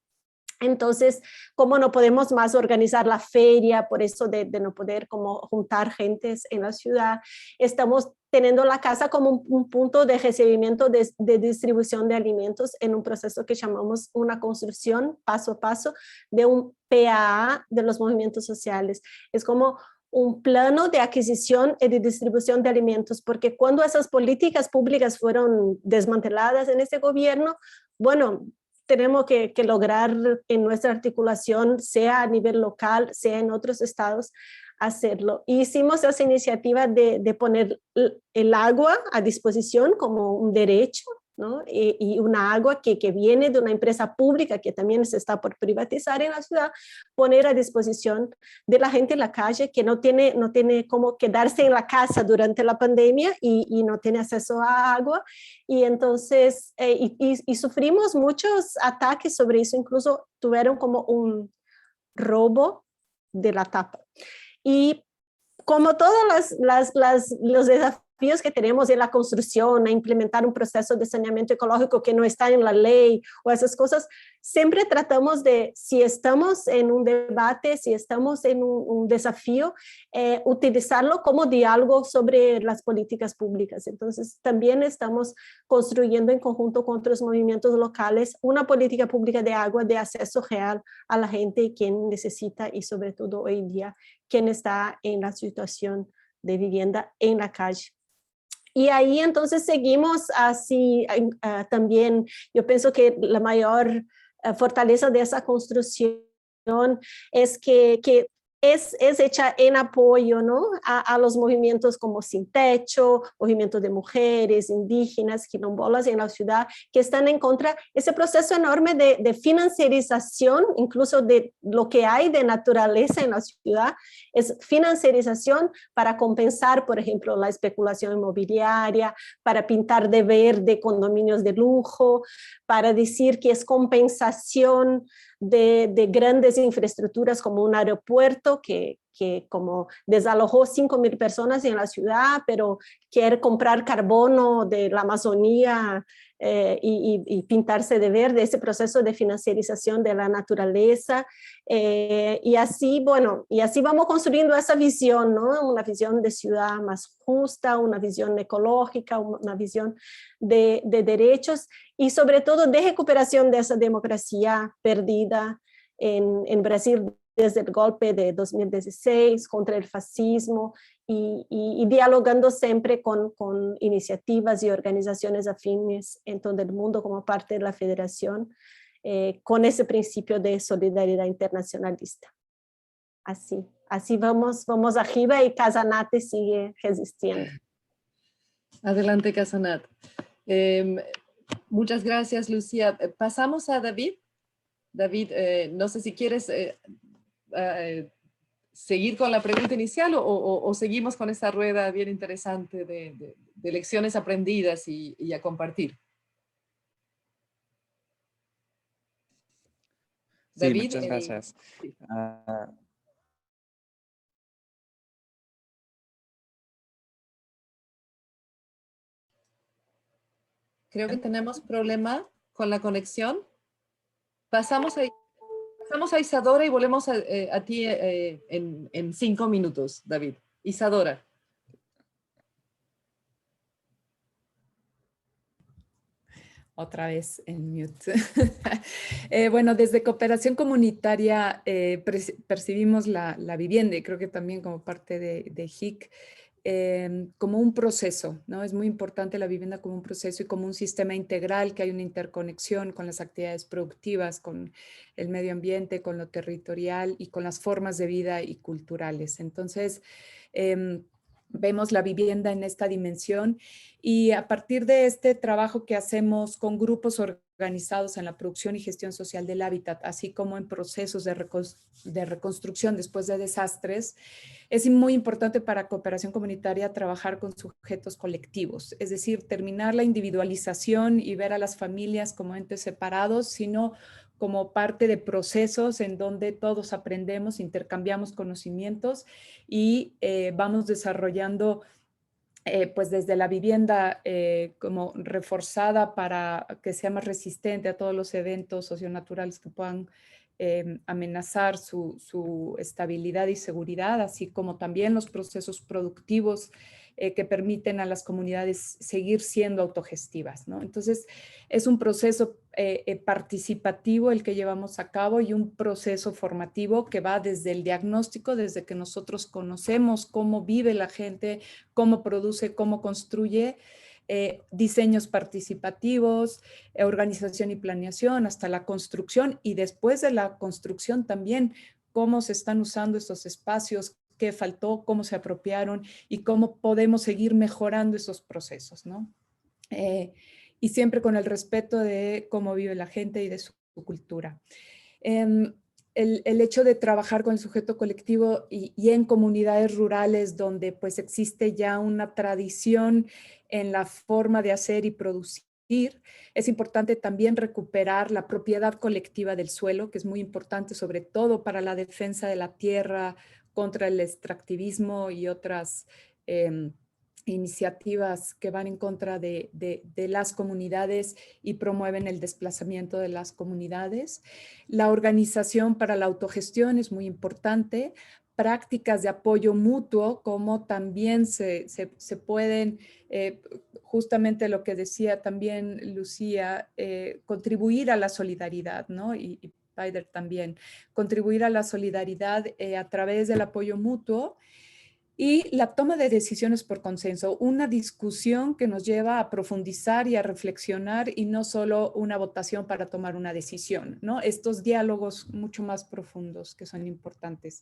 Entonces, como no podemos más organizar la feria, por eso de no poder como juntar gentes en la ciudad, estamos teniendo la casa como un punto de recibimiento de distribución de alimentos en un proceso que llamamos una construcción paso a paso de un PAA de los movimientos sociales. Es como un plano de adquisición y de distribución de alimentos, porque cuando esas políticas públicas fueron desmanteladas en este gobierno, bueno, tenemos que lograr en nuestra articulación, sea a nivel local, sea en otros estados, hacerlo. Hicimos esa iniciativa de poner el agua a disposición como un derecho, ¿no? Y una agua que viene de una empresa pública que también se está por privatizar en la ciudad, poner a disposición de la gente en la calle que no tiene cómo quedarse en la casa durante la pandemia y no tiene acceso a agua. Y entonces, y sufrimos muchos ataques sobre eso, incluso tuvieron como un robo de la tapa. Y como todos los desafíos que tenemos en la construcción, a implementar un proceso de saneamiento ecológico que no está en la ley o esas cosas, siempre tratamos de, si estamos en un debate, si estamos en un desafío, utilizarlo como diálogo sobre las políticas públicas. Entonces, también estamos construyendo en conjunto con otros movimientos locales una política pública de agua de acceso real a la gente quien necesita y sobre todo hoy en día quien está en la situación de vivienda en la calle. Y ahí entonces seguimos así también. Yo pienso que la mayor fortaleza de esa construcción es que es hecha en apoyo, ¿no? a los movimientos como Sin Techo, movimientos de mujeres, indígenas, quilombolas en la ciudad, que están en contra de ese proceso enorme de financiarización, incluso de lo que hay de naturaleza en la ciudad, es financiarización para compensar, por ejemplo, la especulación inmobiliaria, para pintar de verde condominios de lujo, para decir que es compensación de grandes infraestructuras como un aeropuerto que que como desalojó 5.000 personas en la ciudad, pero quiere comprar carbono de la Amazonía y pintarse de verde, ese proceso de financiarización de la naturaleza. Y así, bueno, y así vamos construyendo esa visión, ¿no? Una visión de ciudad más justa, una visión ecológica, una visión de derechos y sobre todo de recuperación de esa democracia perdida en Brasil desde el golpe de 2016 contra el fascismo y dialogando siempre con iniciativas y organizaciones afines en todo el mundo como parte de la federación, con ese principio de solidaridad internacionalista. Así vamos arriba y Casanate sigue resistiendo.
Adelante, Casanat. Muchas gracias, Lucía. Pasamos a David. David, no sé si quieres seguir con la pregunta inicial o seguimos con esta rueda bien interesante de lecciones aprendidas y a compartir.
Sí,
David,
muchas gracias.
Sí. Creo que tenemos problema con la conexión. Pasamos a Isadora y volvemos a ti en 5 minutos, David. Isadora.
Otra vez en mute. Bueno, desde Cooperación Comunitaria percibimos la vivienda, y creo que también como parte de HIC, como un proceso, ¿no? Es muy importante la vivienda como un proceso y como un sistema integral, que hay una interconexión con las actividades productivas, con el medio ambiente, con lo territorial y con las formas de vida y culturales. Entonces, vemos la vivienda en esta dimensión y a partir de este trabajo que hacemos con grupos organizados en la producción y gestión social del hábitat, así como en procesos de reconstrucción después de desastres, es muy importante para Cooperación Comunitaria trabajar con sujetos colectivos, es decir, terminar la individualización y ver a las familias como entes separados, sino como parte de procesos en donde todos aprendemos, intercambiamos conocimientos y vamos desarrollando pues desde la vivienda como reforzada para que sea más resistente a todos los eventos socionaturales que puedan amenazar su estabilidad y seguridad, así como también los procesos productivos que permiten a las comunidades seguir siendo autogestivas, ¿no? Entonces, es un proceso participativo el que llevamos a cabo y un proceso formativo que va desde el diagnóstico, desde que nosotros conocemos cómo vive la gente, cómo produce, cómo construye, diseños participativos, organización y planeación, hasta la construcción y después de la construcción también cómo se están usando estos espacios, qué faltó, cómo se apropiaron y cómo podemos seguir mejorando esos procesos, ¿no? Y siempre con el respeto de cómo vive la gente y de su cultura. El hecho de trabajar con el sujeto colectivo y en comunidades rurales donde pues existe ya una tradición en la forma de hacer y producir, es importante también recuperar la propiedad colectiva del suelo, que es muy importante sobre todo para la defensa de la tierra contra el extractivismo y otras iniciativas que van en contra de las comunidades y promueven el desplazamiento de las comunidades. La organización para la autogestión es muy importante. Prácticas de apoyo mutuo, como también se pueden, justamente lo que decía también Lucía, contribuir a la solidaridad, ¿no? Y Paider también, contribuir a la solidaridad a través del apoyo mutuo. Y la toma de decisiones por consenso, una discusión que nos lleva a profundizar y a reflexionar y no solo una votación para tomar una decisión, ¿no? Estos diálogos mucho más profundos que son importantes.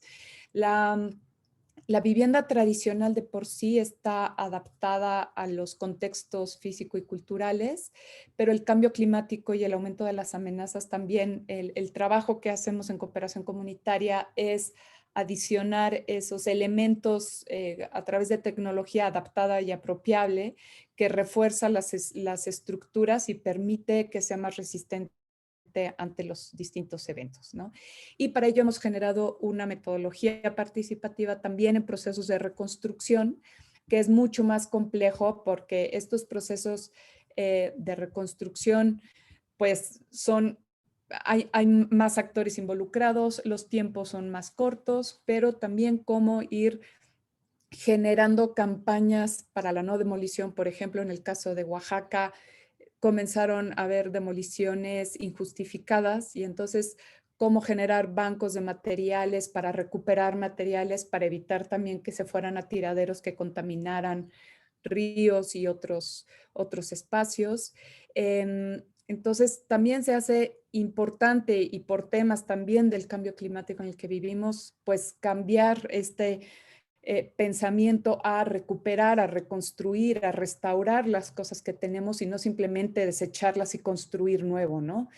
La vivienda tradicional de por sí está adaptada a los contextos físico y culturales, pero el cambio climático y el aumento de las amenazas también, el trabajo que hacemos en Cooperación Comunitaria es adicionar esos elementos a través de tecnología adaptada y apropiable que refuerza las estructuras y permite que sea más resistente ante los distintos eventos, ¿no? Y para ello hemos generado una metodología participativa también en procesos de reconstrucción, que es mucho más complejo porque estos procesos de reconstrucción, pues hay más actores involucrados, los tiempos son más cortos, pero también cómo ir generando campañas para la no demolición. Por ejemplo, en el caso de Oaxaca, comenzaron a haber demoliciones injustificadas y entonces cómo generar bancos de materiales para recuperar materiales para evitar también que se fueran a tiraderos que contaminaran ríos y otros espacios. Entonces también se hace importante, y por temas también del cambio climático en el que vivimos, pues cambiar este pensamiento a recuperar, a reconstruir, a restaurar las cosas que tenemos y no simplemente desecharlas y construir nuevo, ¿no?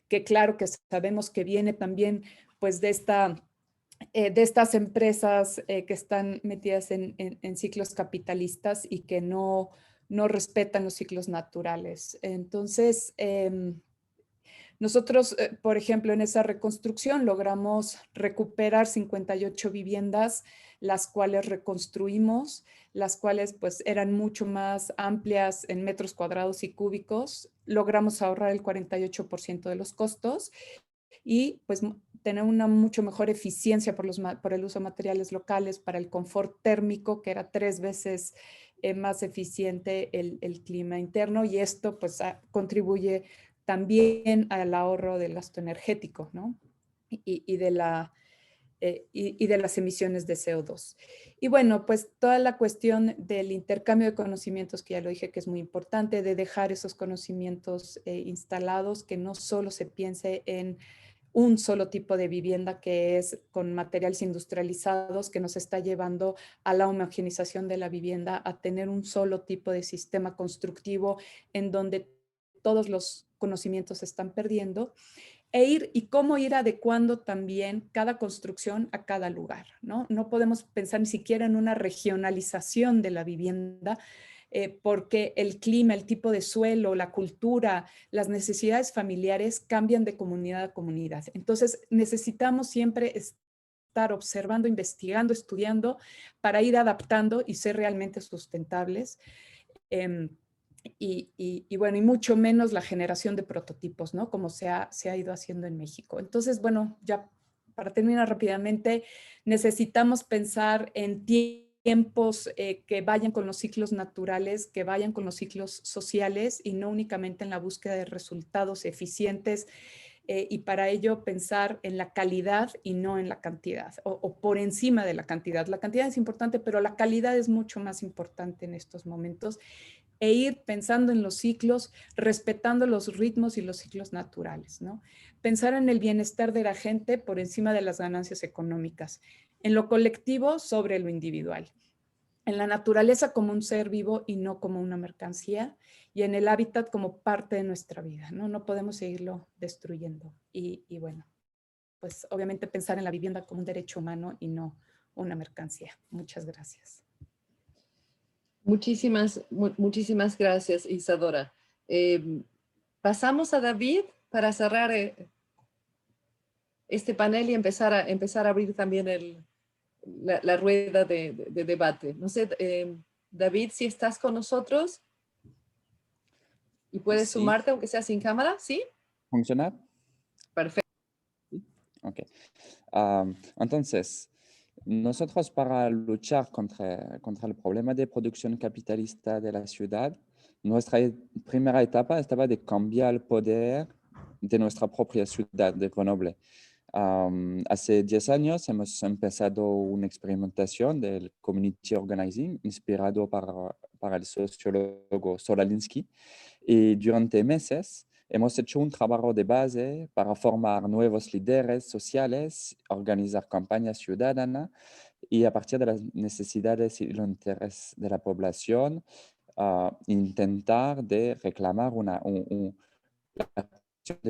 Que claro que sabemos que viene también pues de estas empresas que están metidas en ciclos capitalistas y que no respetan los ciclos naturales. Entonces, nosotros, por ejemplo, en esa reconstrucción logramos recuperar 58 viviendas, las cuales reconstruimos, las cuales pues eran mucho más amplias en metros cuadrados y cúbicos. Logramos ahorrar el 48% de los costos y pues tener una mucho mejor eficiencia por el uso de materiales locales, para el confort térmico, que era 3 veces más eficiente el clima interno, y esto pues contribuye también al ahorro del gasto energético, ¿no? Y de las emisiones de CO2. Y bueno, pues toda la cuestión del intercambio de conocimientos, que ya lo dije que es muy importante, de dejar esos conocimientos instalados, que no solo se piense en un solo tipo de vivienda, que es con materiales industrializados, que nos está llevando a la homogeneización de la vivienda, a tener un solo tipo de sistema constructivo en donde todos los conocimientos se están perdiendo, y cómo ir adecuando también cada construcción a cada lugar, ¿no? No podemos pensar ni siquiera en una regionalización de la vivienda, porque el clima, el tipo de suelo, la cultura, las necesidades familiares cambian de comunidad a comunidad. Entonces necesitamos siempre estar observando, investigando, estudiando para ir adaptando y ser realmente sustentables. Y bueno, y mucho menos la generación de prototipos, ¿no? Como se ha ido haciendo en México. Entonces, bueno, ya para terminar rápidamente, necesitamos pensar en tiempos que vayan con los ciclos naturales, que vayan con los ciclos sociales y no únicamente en la búsqueda de resultados eficientes, y para ello pensar en la calidad y no en la cantidad, o por encima de la cantidad. La cantidad es importante, pero la calidad es mucho más importante en estos momentos, e ir pensando en los ciclos, respetando los ritmos y los ciclos naturales, ¿no? Pensar en el bienestar de la gente por encima de las ganancias económicas, en lo colectivo sobre lo individual, en la naturaleza como un ser vivo y no como una mercancía, y en el hábitat como parte de nuestra vida, ¿no? No podemos seguirlo destruyendo. Y bueno, pues obviamente pensar en la vivienda como un derecho humano y no una mercancía. Muchas gracias.
Muchísimas gracias, Isadora. Pasamos a David para cerrar este panel y empezar a abrir también la rueda de debate. No sé, David, si estás con nosotros y puedes
Sí.
sumarte, aunque sea sin cámara, ¿sí?
¿Funcionar?
Perfecto.
Ok. Entonces, nosotros, para luchar contra el problema de producción capitalista de la ciudad, nuestra primera etapa estaba de cambiar el poder de nuestra propia ciudad, de Grenoble. Hace 10 años hemos empezado una experimentación del community organizing inspirado para el sociólogo Solalinsky, y durante meses hemos hecho un trabajo de base para formar nuevos líderes sociales, organizar campañas ciudadanas y, a partir de las necesidades y los intereses de la población, intentar de reclamar de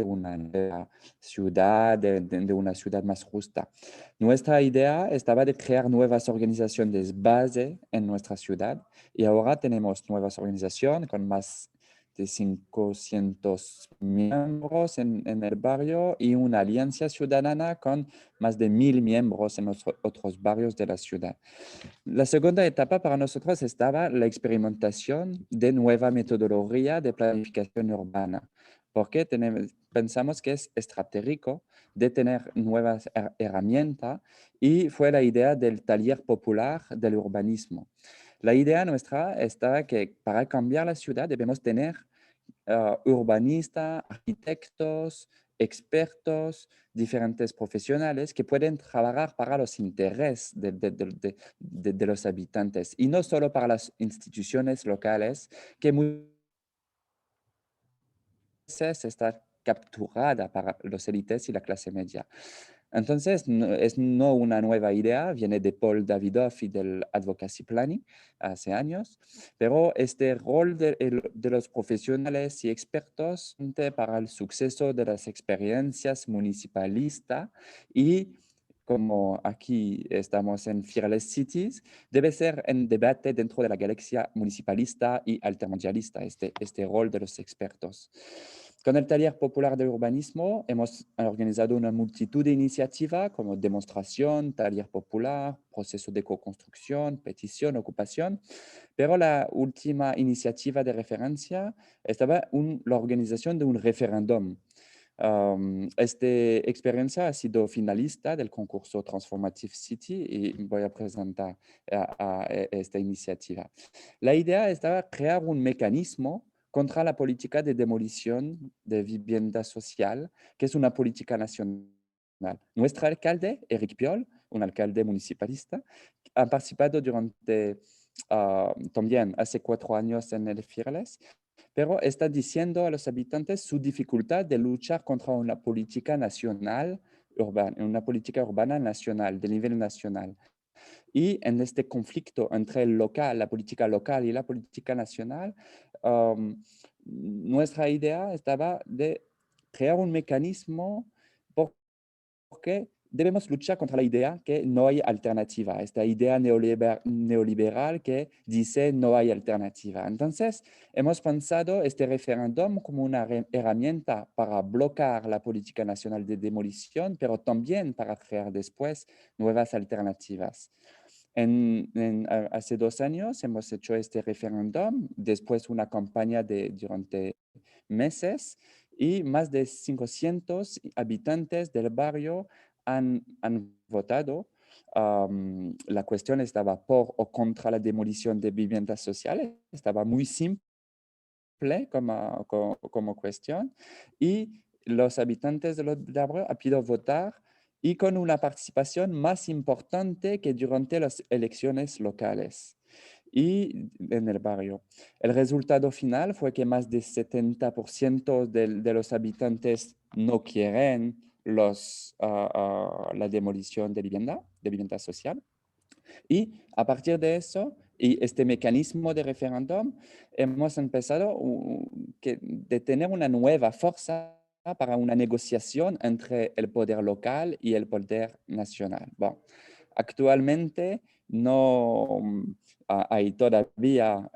una ciudad, de una ciudad más justa. Nuestra idea estaba de crear nuevas organizaciones base en nuestra ciudad, y ahora tenemos nuevas organizaciones con más de 500 miembros en el barrio y una alianza ciudadana con más de 1000 miembros en otros barrios de la ciudad. La segunda etapa para nosotros estaba la experimentación de nueva metodología de planificación urbana, porque pensamos que es estratégico de tener nuevas herramientas y fue la idea del taller popular del urbanismo. La idea nuestra está que para cambiar la ciudad debemos tener urbanistas, arquitectos, expertos, diferentes profesionales que pueden trabajar para los intereses de los habitantes y no solo para las instituciones locales que muchas veces está capturada para los élites y la clase media. Entonces, no, es no una nueva idea, viene de Paul Davidoff y del Advocacy Planning hace años, pero este rol de los profesionales y expertos para el suceso de las experiencias municipalistas y como aquí estamos en Fearless Cities, debe ser en debate dentro de la galaxia municipalista y alternancialista, este rol de los expertos. Con el Taller Popular de Urbanismo hemos organizado una multitud de iniciativas como demostración, taller popular, proceso de co-construcción, petición, ocupación, pero la última iniciativa de referencia estaba la organización de un referéndum. Esta experiencia ha sido finalista del concurso Transformative City y voy a presentar a esta iniciativa. La idea estaba crear un mecanismo contra la política de demolición de vivienda social, que es una política nacional. Nuestro alcalde, Eric Piolle, un alcalde municipalista, ha participado durante también hace 4 años en el Fearless, pero está diciendo a los habitantes su dificultad de luchar contra una política nacional urbana, una política urbana nacional, de nivel nacional. Y en este conflicto entre el local, la política local y la política nacional, nuestra idea estaba de crear un mecanismo porque debemos luchar contra la idea que no hay alternativa, esta idea neoliberal que dice no hay alternativa. Entonces, hemos pensado este referéndum como una herramienta para bloquear la política nacional de demolición, pero también para crear después nuevas alternativas. Hace 2 años hemos hecho este referéndum, después una campaña durante meses y más de 500 habitantes del barrio han votado. La cuestión estaba por o contra la demolición de viviendas sociales, estaba muy simple como cuestión y los habitantes del barrio han podido votar y con una participación más importante que durante las elecciones locales y en el barrio. El resultado final fue que más de 70% de los habitantes no quieren la demolición de vivienda social. Y a partir de eso, y este mecanismo de referéndum, hemos empezado de tener una nueva fuerza para una negociación entre el poder local y el poder nacional. Bueno, actualmente no hay todavía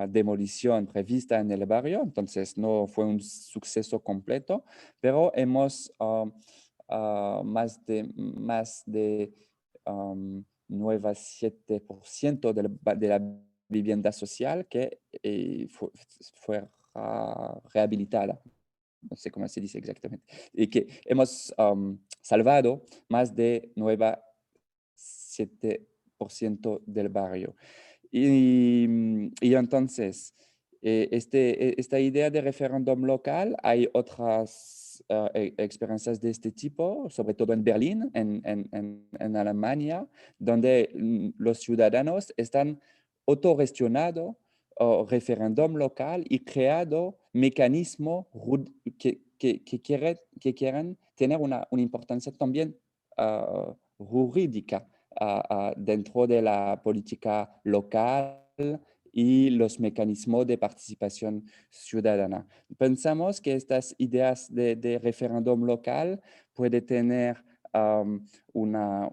demolición prevista en el barrio, entonces no fue un suceso completo, pero hemos más de 7% de la vivienda social que fue rehabilitada. No sé cómo se dice exactamente. Y que hemos salvado más de 7% del barrio. Y entonces, esta idea de referéndum local, hay otras experiencias de este tipo, sobre todo en Berlín, en Alemania, donde los ciudadanos están autogestionados referéndum local y creado mecanismos que quieren tener una importancia también jurídica dentro de la política local y los mecanismos de participación ciudadana. Pensamos que estas ideas de referéndum local puede tener una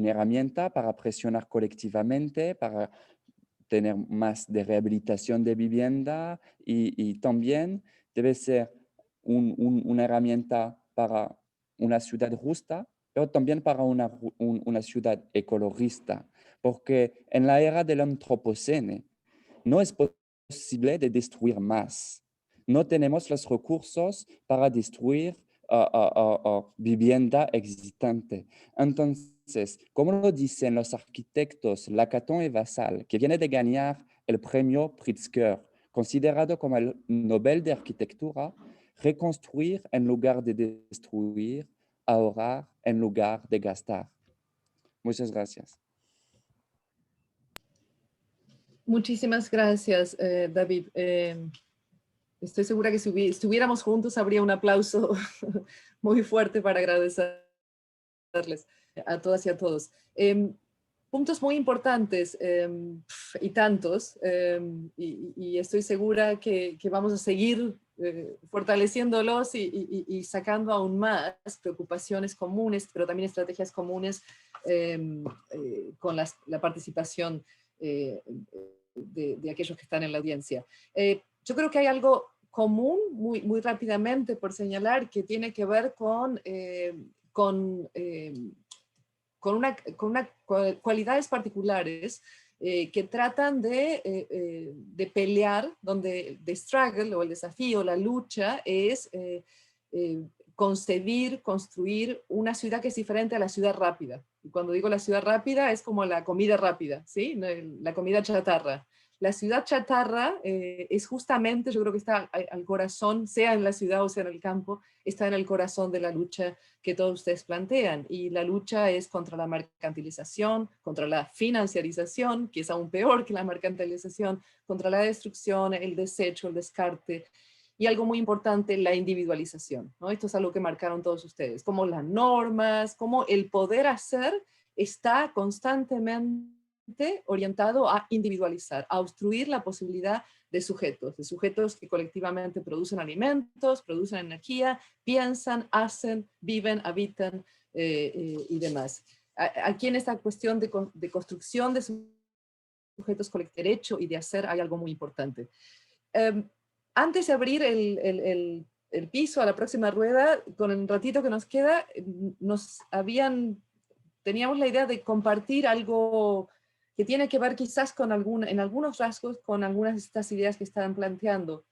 herramienta para presionar colectivamente, para tener más de rehabilitación de vivienda y también debe ser una herramienta para una ciudad justa, pero también para una ciudad ecologista, porque en la era del antropoceno no es posible de destruir más. No tenemos los recursos para destruir vivienda existente. Entonces, como lo dicen los arquitectos Lacaton y Vassal, que viene de ganar el premio Pritzker, considerado como el Nobel de Arquitectura, reconstruir en lugar de destruir, ahorrar en lugar de gastar. Muchas gracias.
Muchísimas gracias, David. Estoy segura que si estuviéramos juntos habría un aplauso muy fuerte para agradecerles a todas y a todos. Puntos muy importantes y tantos, y estoy segura que vamos a seguir fortaleciéndolos y sacando aún más preocupaciones comunes, pero también estrategias comunes con la participación de aquellos que están en la audiencia. Yo creo que hay algo común, muy rápidamente por señalar, que tiene que ver con cualidades particulares que tratan de pelear, donde the struggle o el desafío, la lucha es concebir, construir una ciudad que es diferente a la ciudad rápida. Y cuando digo la ciudad rápida es como la comida rápida, ¿sí? La comida chatarra. La ciudad chatarra es justamente, yo creo que está al corazón, sea en la ciudad o sea en el campo, está en el corazón de la lucha que todos ustedes plantean. Y la lucha es contra la mercantilización, contra la financiarización, que es aún peor que la mercantilización, contra la destrucción, el desecho, el descarte. Y algo muy importante, la individualización, ¿no? Esto es algo que marcaron todos ustedes, como las normas, como el poder hacer está constantemente orientado a individualizar, a obstruir la posibilidad de sujetos que colectivamente producen alimentos, producen energía, piensan, hacen, viven, habitan y demás. Aquí en esta cuestión de construcción de sujetos colectivos, derecho y de hacer hay algo muy importante. Antes de abrir el piso a la próxima rueda, con el ratito que nos queda, teníamos la idea de compartir algo que tiene que ver quizás con en algunos rasgos con algunas de estas ideas que estaban planteando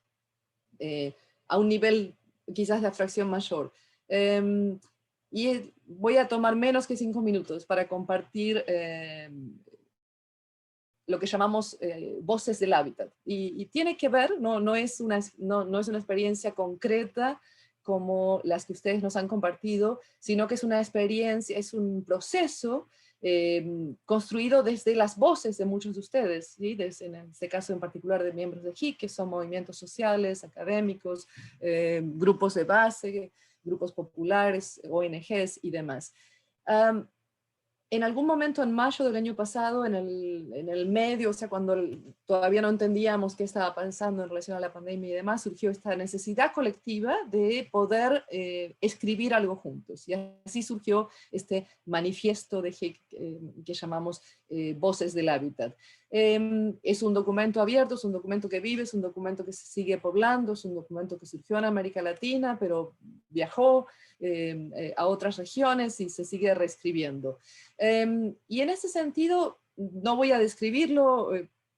a un nivel quizás de abstracción mayor. Y voy a tomar menos que 5 minutos para compartir lo que llamamos voces del hábitat. Y tiene que ver, no es una experiencia concreta como las que ustedes nos han compartido, sino que es una experiencia, es un proceso construido desde las voces de muchos de ustedes, ¿sí? En este caso en particular de miembros de HIC, que son movimientos sociales, académicos, grupos de base, grupos populares, ONGs y demás. En algún momento en mayo del año pasado, en el medio, o sea, cuando todavía no entendíamos qué estaba pasando en relación a la pandemia y demás, surgió esta necesidad colectiva de poder escribir algo juntos. Y así surgió este manifiesto de HIC que llamamos Voces del Hábitat. Es un documento abierto, es un documento que vive, es un documento que se sigue poblando, es un documento que surgió en América Latina, pero viajó a otras regiones y se sigue reescribiendo. Y en ese sentido, no voy a describirlo,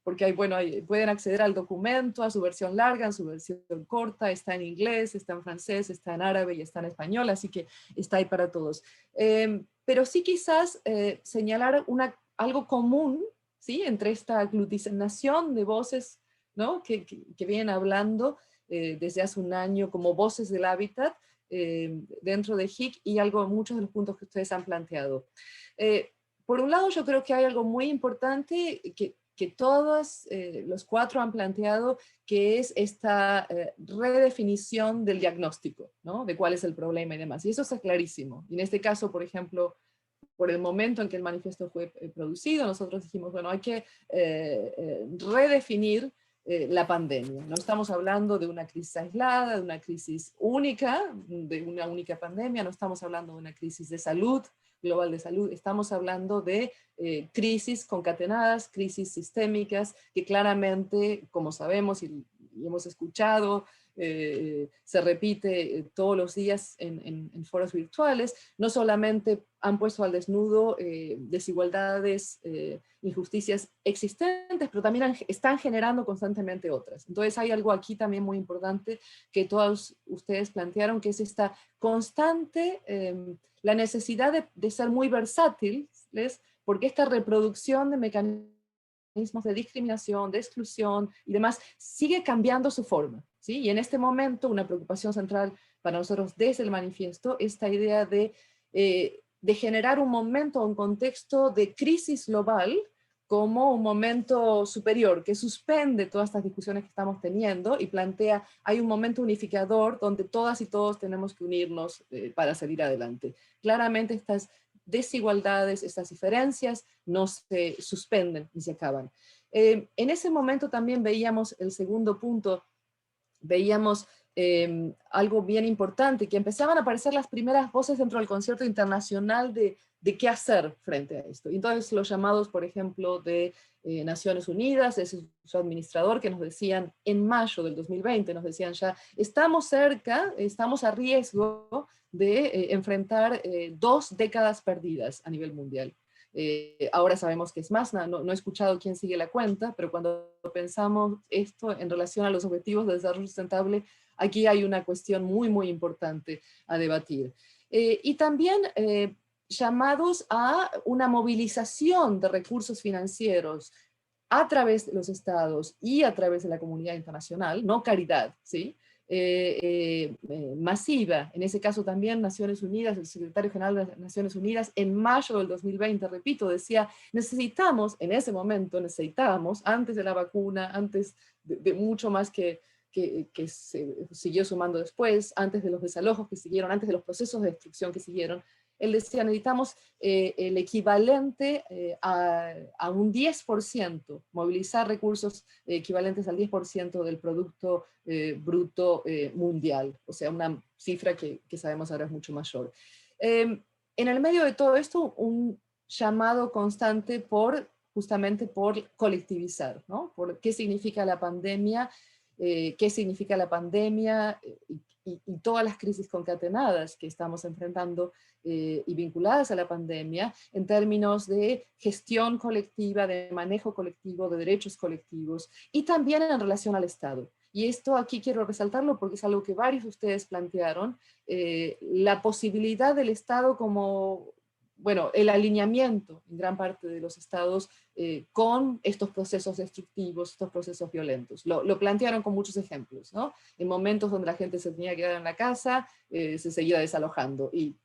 porque pueden acceder al documento, a su versión larga, a su versión corta, está en inglés, está en francés, está en árabe y está en español, así que está ahí para todos. Pero sí quizás señalar algo común, ¿sí? Entre esta aglutinación de voces, ¿no? que vienen hablando desde hace un año como voces del hábitat, dentro de HIC y muchos de los puntos que ustedes han planteado. Por un lado, yo creo que hay algo muy importante que todos los 4 han planteado, que es esta redefinición del diagnóstico, ¿no? De cuál es el problema y demás. Y eso está clarísimo. Y en este caso, por ejemplo, por el momento en que el manifiesto fue producido, nosotros dijimos, bueno, hay que redefinir la pandemia. No estamos hablando de una crisis aislada, de una crisis única, de una única pandemia, no estamos hablando de una crisis de salud, global de salud, estamos hablando de crisis concatenadas, crisis sistémicas, que claramente, como sabemos y hemos escuchado, se repite todos los días en foros virtuales, no solamente han puesto al desnudo desigualdades, injusticias existentes, pero también están generando constantemente otras. Entonces hay algo aquí también muy importante que todos ustedes plantearon, que es esta constante, la necesidad de ser muy versátiles, porque esta reproducción de mecanismos de discriminación, de exclusión y demás, sigue cambiando su forma, ¿sí? Y en este momento una preocupación central para nosotros desde el manifiesto, esta idea de generar un momento, un contexto de crisis global como un momento superior, que suspende todas estas discusiones que estamos teniendo y plantea, hay un momento unificador donde todas y todos tenemos que unirnos para salir adelante. Claramente estas desigualdades, estas diferencias no se suspenden ni se acaban. En ese momento también veíamos el segundo punto, veíamos algo bien importante, que empezaban a aparecer las primeras voces dentro del concierto internacional de qué hacer frente a esto. Entonces los llamados, por ejemplo, de Naciones Unidas, de su administrador, que nos decían en mayo del 2020, nos decían ya, estamos cerca, estamos a riesgo de enfrentar 2 décadas perdidas a nivel mundial. Ahora sabemos que es más, no he escuchado quién sigue la cuenta, pero cuando pensamos esto en relación a los objetivos de desarrollo sustentable, aquí hay una cuestión muy, muy importante a debatir. Y también llamados a una movilización de recursos financieros a través de los estados y a través de la comunidad internacional, no caridad, ¿sí? Masiva, en ese caso también Naciones Unidas, el secretario general de las Naciones Unidas, en mayo del 2020, repito, decía, necesitamos, en ese momento necesitábamos, antes de la vacuna, antes de mucho más que se siguió sumando después, antes de los desalojos que siguieron, antes de los procesos de destrucción que siguieron, él decía, necesitamos el equivalente a un 10%, movilizar recursos equivalentes al 10% del Producto Bruto Mundial, o sea, una cifra que sabemos ahora es mucho mayor. En el medio de todo esto, un llamado constante justamente por colectivizar, ¿no? Por qué significa la pandemia, y todas las crisis concatenadas que estamos enfrentando y vinculadas a la pandemia en términos de gestión colectiva, de manejo colectivo, de derechos colectivos y también en relación al Estado. Y esto aquí quiero resaltarlo porque es algo que varios de ustedes plantearon, la posibilidad del Estado como, bueno, el alineamiento en gran parte de los estados con estos procesos destructivos, estos procesos violentos. Lo plantearon con muchos ejemplos, ¿no? En momentos donde la gente se tenía que quedar en la casa, se seguía desalojando, y